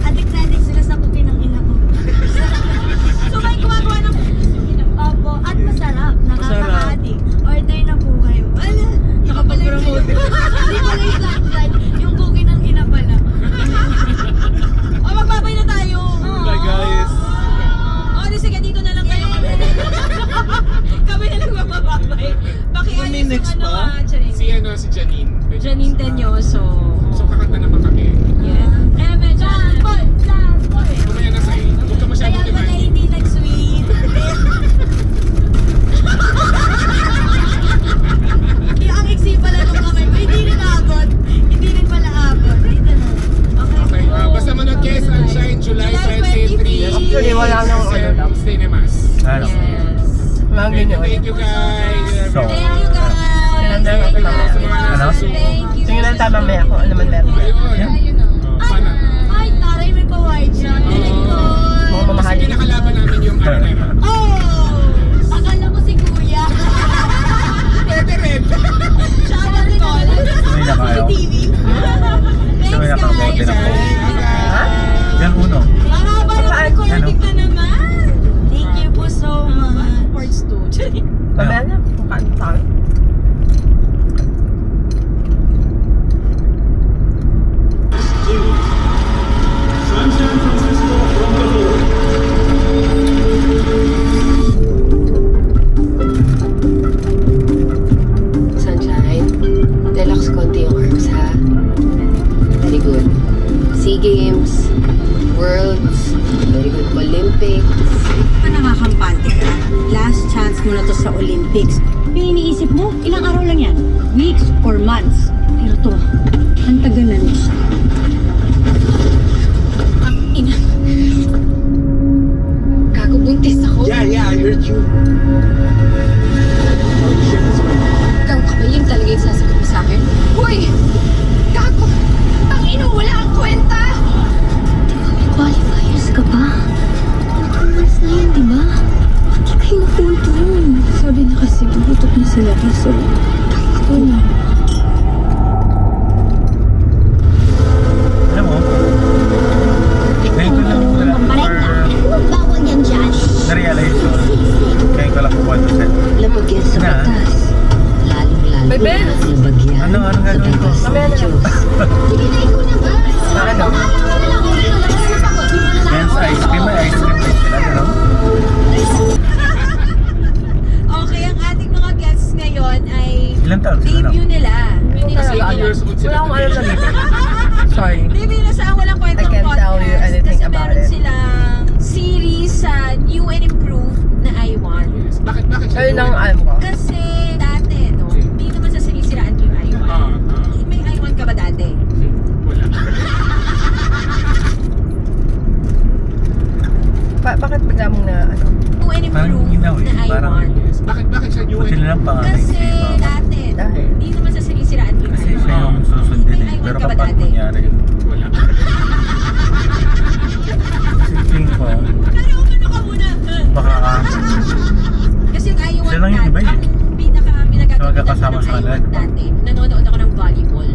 Adik na adik sila sa cookie ng ina ko. So, may gumagawa ng Opo, at masarap. Nakaka-adik. Order na po kayo. Wala. nakapag-promote. Hindi pala yung sunshine. Yung cookie ng ina pala. Oh, magbabay na tayo. Bye guys. Oh, di sige, dito na lang kayo. Kami na lang magbabay. May next pa? Si Janine. Janine Tenyoso. So kakanta naman kami. Yeah. Eh, medyo. Kumaya na sa iyo. Huwag ka masyadong Kaya pala demanding. hindi nag-sweet. Yung ang iksi pala nung kamay ko, hindi rin abot. Hindi rin pala abot. Dito na. Okay, basta manood kayo Sunshine, July 23. Actually, wala nang ano lang. Cinemas. Ano? Mga ganyan. Thank you guys. So, Thank you guys. Ano? Thank you. Tingnan lang tayo mamaya kung ano man meron. Ayun. Sana. Ay, taray may pa-wide shot. Galing ko. Mga Kasi mamahalin. pinakalaban namin yung RRR. Oh! Mamaya na, mukhaan tayo. Sunshine, relax konti yung arms ha. Very good. SEA Games, Worlds, very good. Olympics. Nakakampante ka. Last chance mo na to sa Olympics. Yung iniisip mo, ilang araw lang yan? Weeks or months? Pero to, ang tagal na nito. Ang ina. Gago, buntis ako. Yeah, I heard you. Ikaw ka ba yun talaga yung sasagot mo sa akin? Hoy! Gago! Ang ino, wala kang kwenta! Di ba may qualifiers ka pa? Oras na yun, di ba? Hindi kayo napunto. Sabi na kasi, bubutot na sila. Kaso, ito na. Alam mo, ngayon ko lang Bawal yan dyan. na-realize ko. Ngayon ko lang po to set. Lamagyan sa Na? batas. Lalong-lalo May Ben? na labagyan Ano gagawin ko? sa Mamaya na lang. Diyos. Hindi na ikaw na ba? Ano? Men's ice cream, may ice cream din sila, gano'n? Okay, ang ating mga guests ngayon ay Ilang taon sila, no? debut nila. Hindi na Talaga, alam. Wala akong alam sa dito. Sorry. Debut na sa Walang I Kwentang can't Podcast. tell you anything kasi about meron it. silang series sa New and Improved na I1. Bakit siya Ayun lang ang alam ko. Kasi dati, no, hindi naman sa sinisiraan yung I1. May I1 ka ba dati? Wala. Bakit bigla mong na, ano? New and Parang Improved ginaw eh. na Parang I1. Bakit siya new buti na lang panganay Kasi si Mama. dati, Dahil? hindi naman sa sinisiraan yung Kasi I1. siya yung susundin May eh. I1 Pero ka ba kapag dati? kunyari, Wala. siping ko, Pero umano ka muna. baka Kasi yung I1 Sila lang yung iba eh. ang pinagagawin Sa magkakasama ng sa kanila, I1 di ba? dati. Nanonood ako ng volleyball.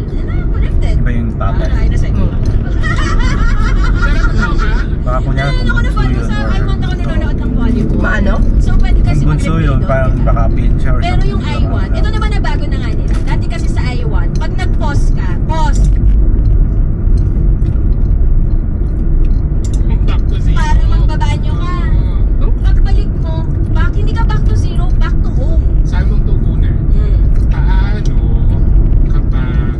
Connected. iba yung tatay. Ay, nasa inyo. Baka kunyari kung Nanonood ako bunso yun sa or... I1 ako nanonood ng volleyball. Maano? So, pwede kasi Kung bunso yun, mag-replay parang doon, diba? baka pin siya or Pero something. yung I1, ito naman na bago na nga nila. Dati kasi sa I1, pag nag-pause ka, pause. Back to zero. Para magbabanyo ka. Pagbalik mo, hindi ka back to zero, back to home. Saan mong tugunan? Paano kapag...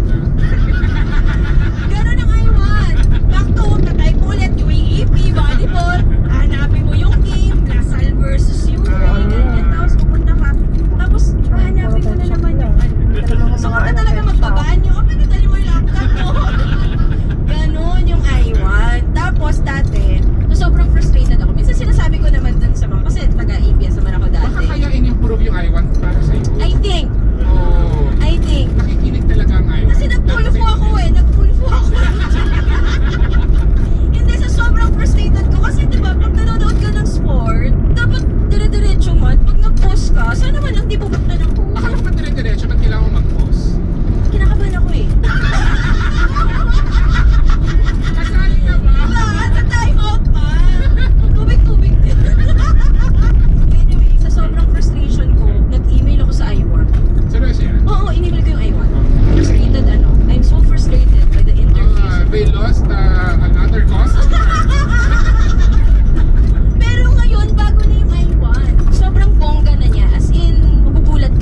Ganun ang I1. Back to home, tatay mo ulit UAAP, volleyball. Hanapin mo yung game, Lasal versus UAAP. Ganyan, tapos pupunta ka. Tapos, hanapin mo na naman yung ano. So, kung ka talaga magbabanyo, pwede dali mo yung laptop mo. Ganun yung I1. Tapos, dati, sobrang frustrated ako. Minsan sinasabi ko naman dun sa mga, kasi taga-ABS naman ako Baka dati. kaya in-improve yung I1 para sa'yo. I think, Oo. Nakikinig talaga ang I1. kasi nag-pulfo ako eh. Nag-pulfo ako. Hindi, sa sobrang frustrated ko. Kasi diba, pag nanonood ka ng sport, dapat dire-diretso man. Pag nag-pause ka, sana man lang di pupunta ng buo. Akala ko pa dire-diretso, ba't kailangan mo mag-pause? Kinakabahan ako eh. Kasali ka ba? Sa time out pa. Tubig-tubig din. Anyway, sa sobrang frustration ko, nag-email ako sa I1. Seryoso yan? Oo, in-email ko yung I1. Frustrated I'm so frustrated by the interface. They lost another customer. Pero ngayon, bago na yung I1. Sobrang bongga na niya. As in, magugulat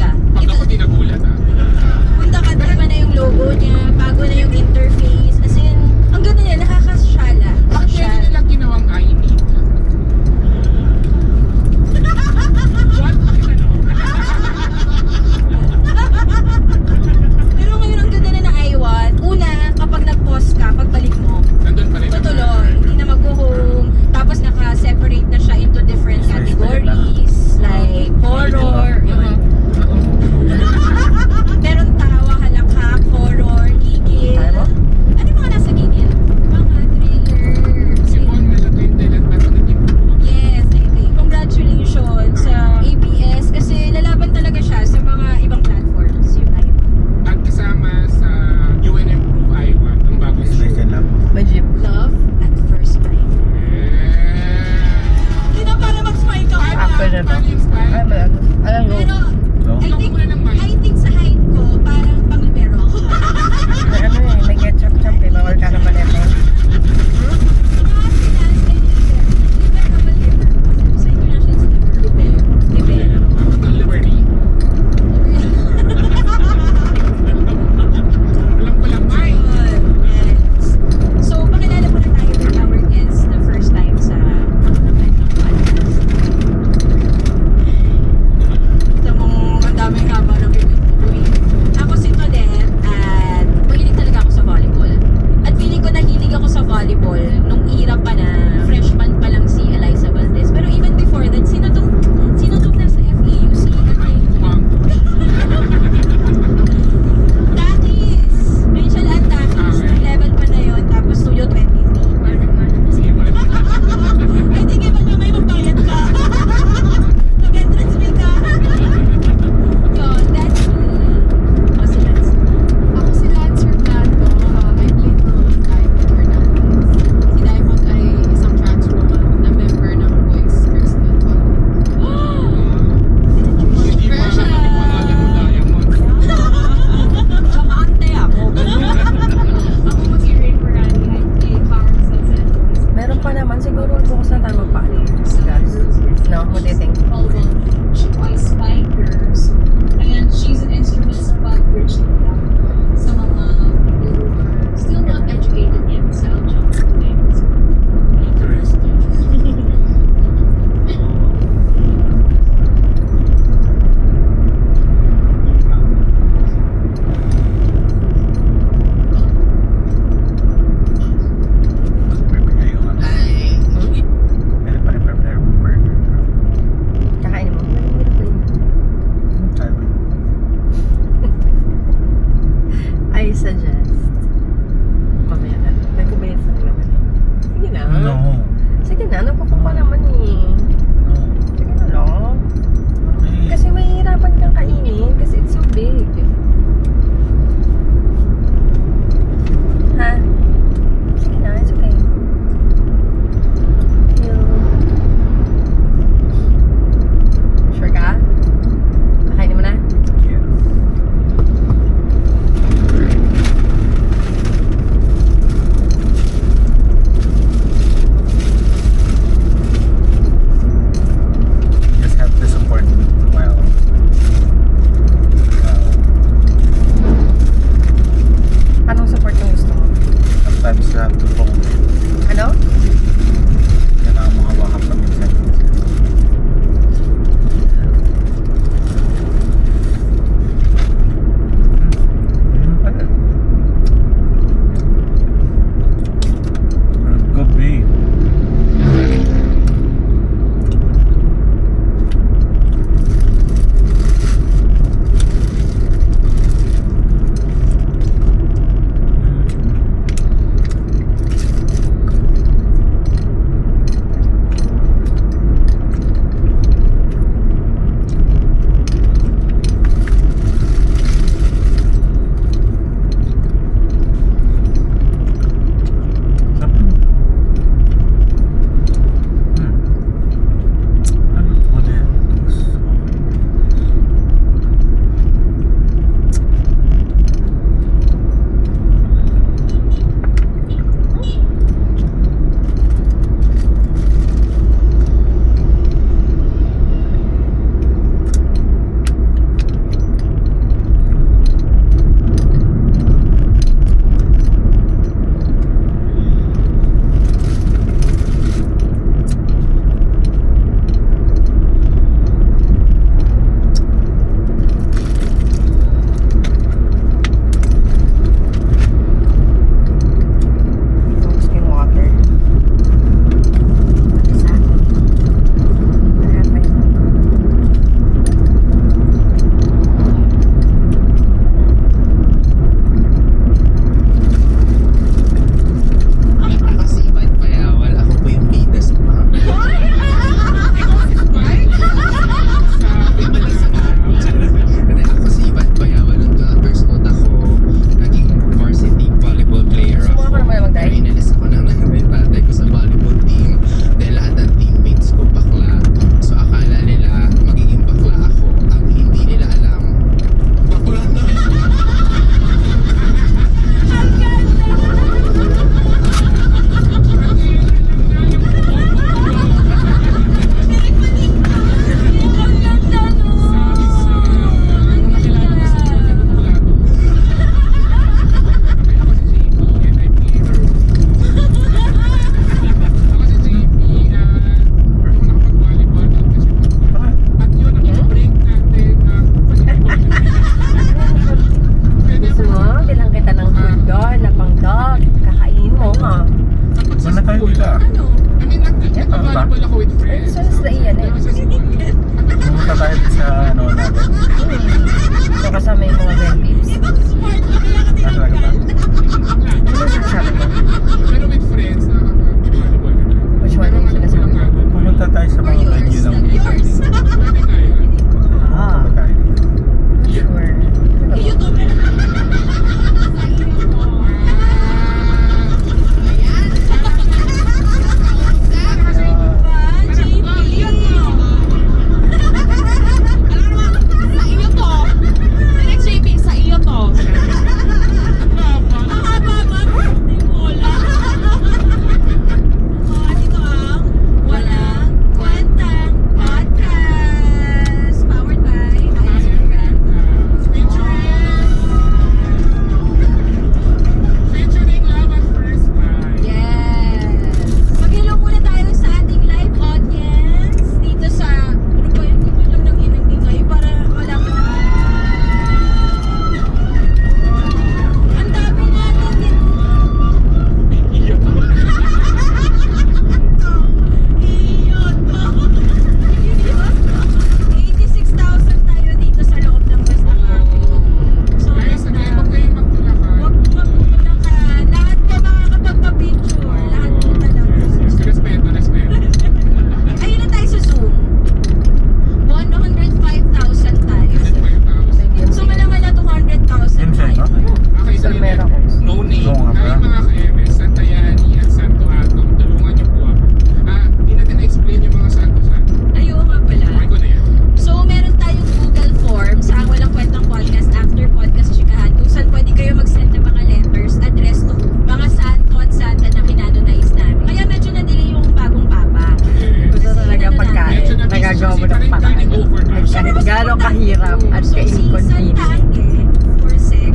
So, si Santa Angge for sex,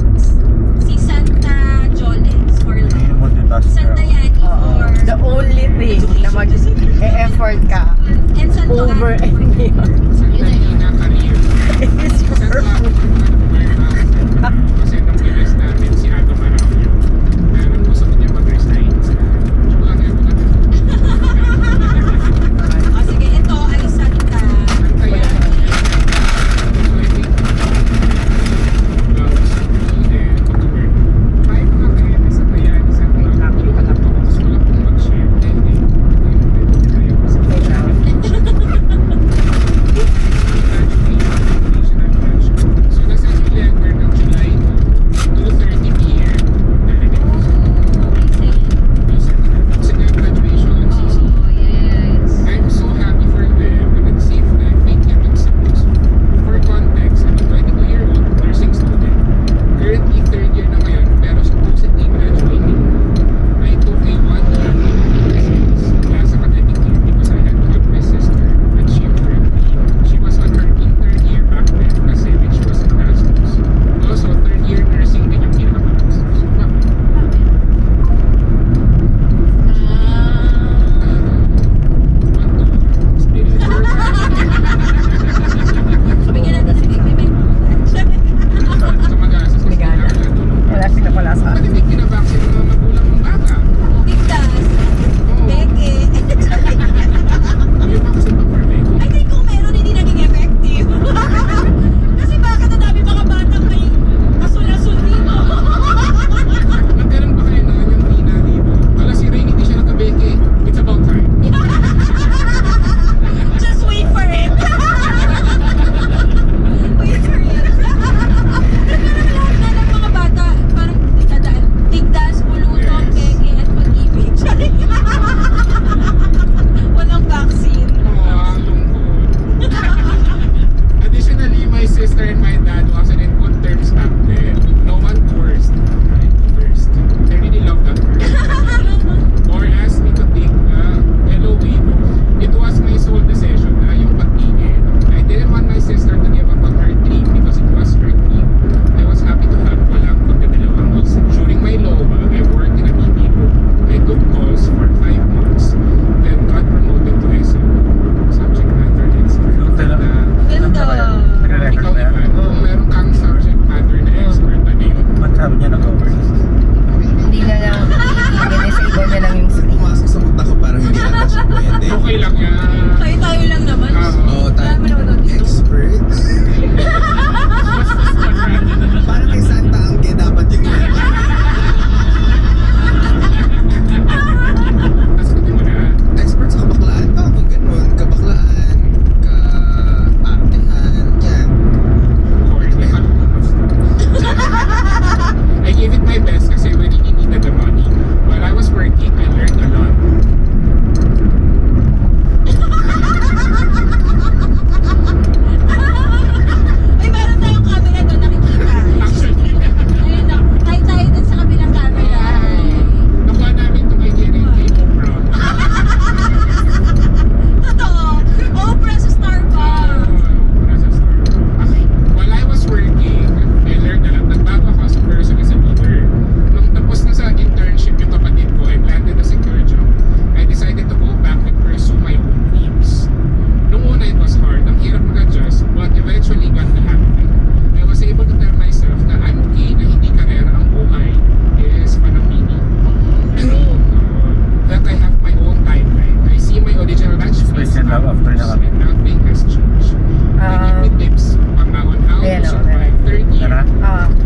si Santa Jolens for love, Santa Yani for The only thing na mag-e-effort ka and Santa over Ani and beyond is for Kasi nung gilas namin si Ato Maramio, nung gusto ko niya mag-resign sa lang yan. sige, ito ay Santa Kaya, so I think, tayo mga kaya sa kaya, isa ko lang nakakuluhan ako. Gusto ko lang kung mag-share. So nasa yung letter ng July 2:30 p.m. Kasi nga graduation on CC. I'm so happy for them, but at the same time, thank you rin sa puso. For context, I'm a 22-year-old nursing student. Currently, third year na ngayon, pero supposedly graduating. I took a 1-year last academic year because I had to help my sister achieve her degree. She was on her third year back then kasi when she was in Erasmus. Also, third year nursing din yung pinaka-Erasmus. Bigyan natin si Vic, may wala pinapala sa Pati may kinabaksin ng mga magulang ng bata. Tigdas, Beke. Yung baksin pa for Becky. I think kung meron, hindi naging effective. Kasi bakit ang dami mga batang may asul-asul dito? Nagkaroon ba kayo na yung Tina dito? Wala si Rain, hindi siya nagka-Becky. It's about time. Just wait for it. Wait for it. Lahat na ng mga bata, parang dadaan. Tigdas, Pulutong, Beke, at Pag-ibig. Walang vaccine. Ang lungkot. Additionally, my sister and my dad wasn't in good terms back then. No one cursed. Right? Cursed. I really love that word. Or asked me to take the LOA. It was my sole decision na yung pagtingin. I didn't want my sister to give up on her dream because it was her dream. I was happy to have walang pagkadalawang isip. During my LOA, I worked in a BPO. I took calls for 5 months. Then got promoted to SM. Subject matter expert. Ganda. Ikaw naman, kung meron kang subject matter na expert, ano yun? Matsabi niya nag-overseas. hindi na lang hindi sa iba niya lang yung screen. Pumasok sa mata ko parang hindi ata siya pwede. Okay lang yan. Tayo lang naman. Oo, tayo. Dami naman natin. Experts. Parang kay Santa Angge dapat yung Tapos hindi mo na. expert sa kabaklaan. Tawag kung ganun. Kabaklaan, ka-artehan, yan. Or hindi ka I gave it my best kasi we really needed the money. While I was working, I learned a lot. Ay, meron tayong camera doon nakikita. Actually, Ayun na. Tayo tayo dun sa kabilang camera. nakuha namin itong idea rin kay Oprah. Totoo. Oprah sa Starbucks. Okay. While I was working, I learned a lot. Nagbago ako as a person, as a leader. Nung tapos na sa internship yung kapatid ko, I landed a secure job. I decided to go back and pursue my own dreams. Nung una, it was hard. Ang hirap mag-adjust, but eventually got the hang of it. I was able to tell myself na I'm okay, na hindi karera ang buhay is panamini. That I have my own timeline. I see my original batch fees and nothing has changed. They give me tips on how to survive third year.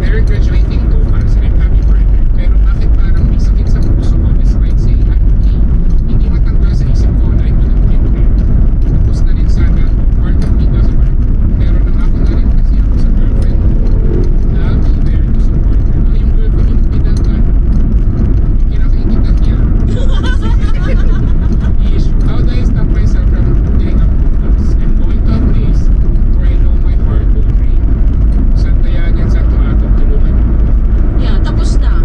They're graduating Dohas and I'm happy for them. Pero bakit parang may sakit sa puso ko despite saying I'm okay? Hindi matanggal sa isip ko na I couldn't get there. Tapos na rin sana ako. Part of me doesn't work. Pero nangako na rin kasi ako sa girlfriend ko na I'll be there to support her. Ano yung girlfriend yung pinagkan? Yung kinakaingitan niya. How do I stop myself from getting up class? I'm going to a place where I know my heart will break. Santa yan yan, Santo Ato, tulungan niyo. Yeah, tapos na.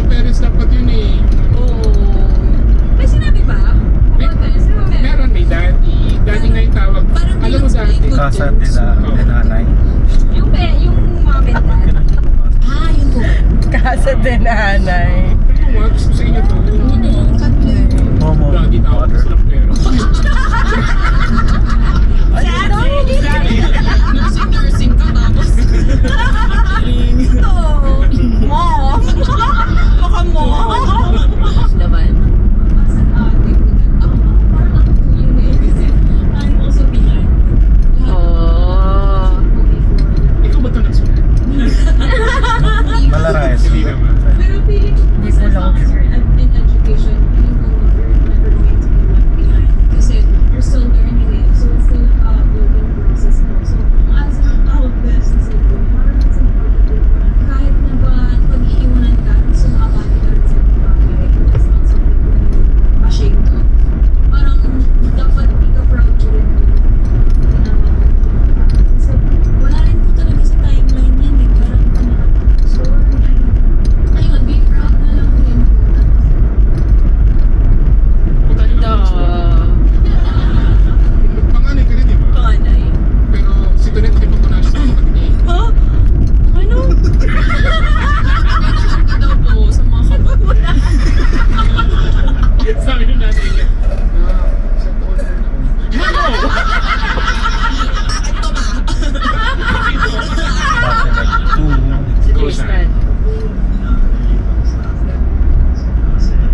parents dapat yun eh. Oo. May sinabi ba? Meron, may daddy. Daddy nga yung tawag. Parang Alam mo dati. Kasat nila ni nanay. Yung mom and dad. Ah, yun po. Kasa din nanay. Ano nga, gusto sa inyo to. Momo. Daddy tawag Mother. sila pero. Nursing ka tapos. Ito. Mom. Baka mom. Naman. I'm also behind. Oh. Ikaw ba ito nagsulat? Malaray. Hindi naman. Pero feeling ko as an officer in education, feeling ko you're never going to be left behind. Kasi you're still learning it. So it's still a building process mo. So as our best is like, parang it's important na kahit na ba pag-iiwanan ka, gusto makabati ka rin sa mga bagay. It's not something that you're ashamed of. Parang dapat ika-proud ko rin. Kasi wala rin po talaga sa timeline yan eh. Parang so ayun, be proud na lang yun. Ganda. Panganay ka rin, di ba? Panganay. Pero si Tonet, di ba ko na siya kapatid niya? Ha? Ano? Ka daw po sa mga kapatid. Sabi nung natin niya, isang taon na rin ako. Go, Shine.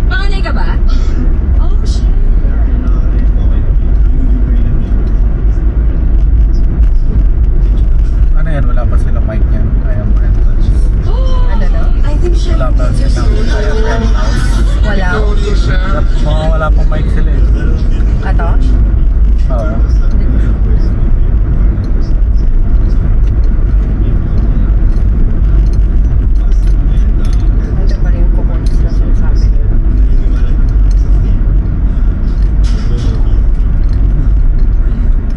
Panganay ka ba? Oh, shit. Ano yan? Wala pa silang mic yan. Kaya mo rin touch. Ano na? I think siya. Wala pa silang kaya mo rin touch. Wala. Ito siya. Mga wala pang mic sila eh. Ato? Oo. Ito pa rin yung kukunis na sinasabi.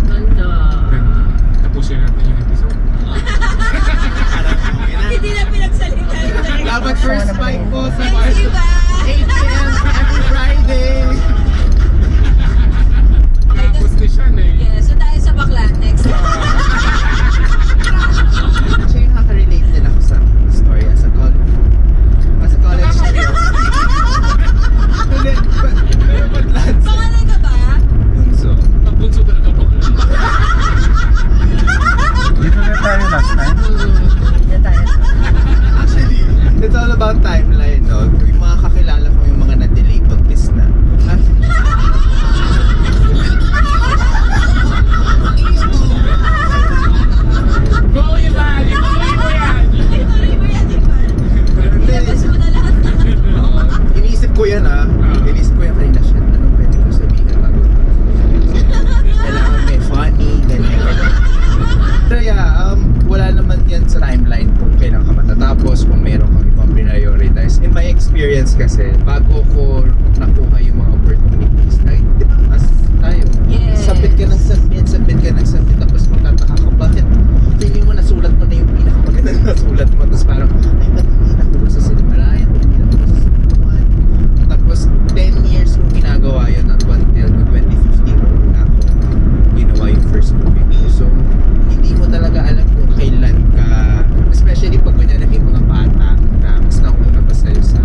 Ganda. Tapusin natin yung episode. Hindi na pinagsalita yun. Dapat first mic po sa Thank you, ba? 8 p.m. every Friday. Tapos ni Sean eh. Yeah, so tayo sa bakla. Next. Actually, nakaka-relate din ako sa story as a college student. Hindi, but lads. Panganay ka ba? Bunso. Pagbunso talaga po. Dito na tayo last time. Hindi tayo. Actually, it's all about timeline, no? Yung mga kakilala ko, yung mga na-delay pag-list na. Go, Ivan! Ituloy mo yan! Ituloy mo yan, di ba? Ilabas mo na lahat na. Iniisip ko yan, Iniisip ko yan kanina, shit, anong pwede ko sabihin bago? Kailangan may funny, ganyan. Pero yeah, wala naman yan sa timeline kung kailan ka matatapos, kung meron kang ibang prioritize. In my experience kasi, bago ko nakuha yung mga opportunities, like, di ba, as tayo, Yes. sabit ka ng sabit, tapos magtataka ka, bakit feeling mo nasulat mo na yung pinakamagandang nasulat mo, tapos parang, ay, ba't hindi nakuha sa Silmarayan, ba't hindi nakuha sa Silmarayan? Tapos, 10 years kong ginagawa yun up until 2015 na ako ginawa yung first movie ko. So, hindi mo talaga alam kung kailan ka, especially pag kunyari may mga bata na mas nauna pa sa'yo sa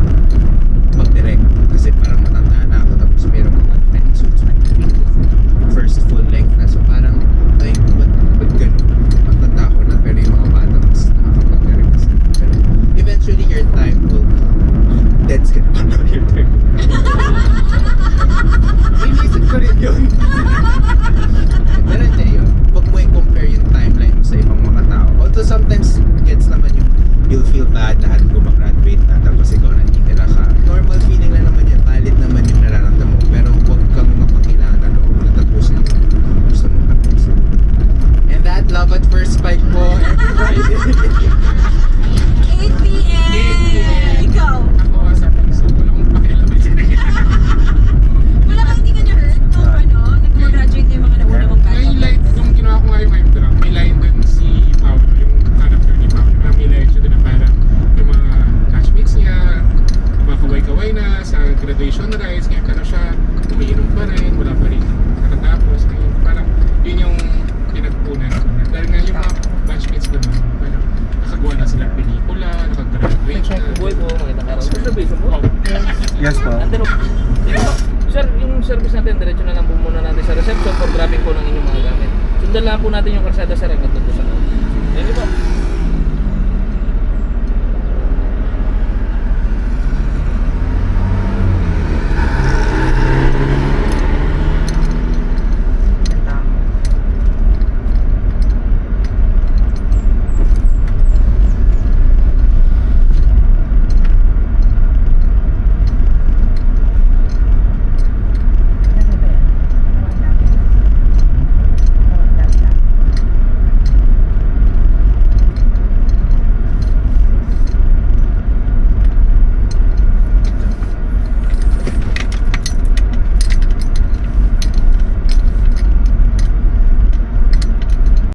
mag-direct. Kasi parang matanda na ako, tapos meron mga 22, 23 first full length na. So parang, ay, ba't ganun? Matanda ko na, pero yung mga bata mas nakakapag-direct kasi. Pero eventually your time will come. Dead's ka naman na your time. Inisip ko rin yun. Pero hindi yun. Huwag mo i-compare yung timeline mo sa ibang mga tao. Although sometimes gets naman yung you'll feel bad na had gumagraduate na tapos ikaw nanditira ka. Normal feeling lang naman yun. Valid naman yung nararamdaman mo. Pero huwag kang mapakilala na loob na tapusin yung gusto mong tapusin. And that love at first bite po every Friday. 8 p.m. Ikaw. Ako sa puso, wala akong pakialam. Wala kang hindi ka na-hurt nung nag-graduate na yung mga nauna mong batch. May line, yung ginawa ko nga yung M-Drop, may line dun si Paolo, yung character ni Paolo. May line siya dun na parang yung mga classmates niya, graduation rites, ngayon ka na siya, umiinom pa rin, wala pa rin nakatapos. Ngayon, parang yun yung pinagpunan ko na. Dahil nga yung mga batchmates naman, parang nakagawa na sila pelikula, nakagraduate na. Buhay po, magandang araw. Reservation po. Yes po. Sir, yung service natin, diretso na lang po muna natin sa reception for grabbing po ng inyong mga gamit. Sundan lang po natin yung karsada, sir, hanggang doon po sa loob. Thank you po.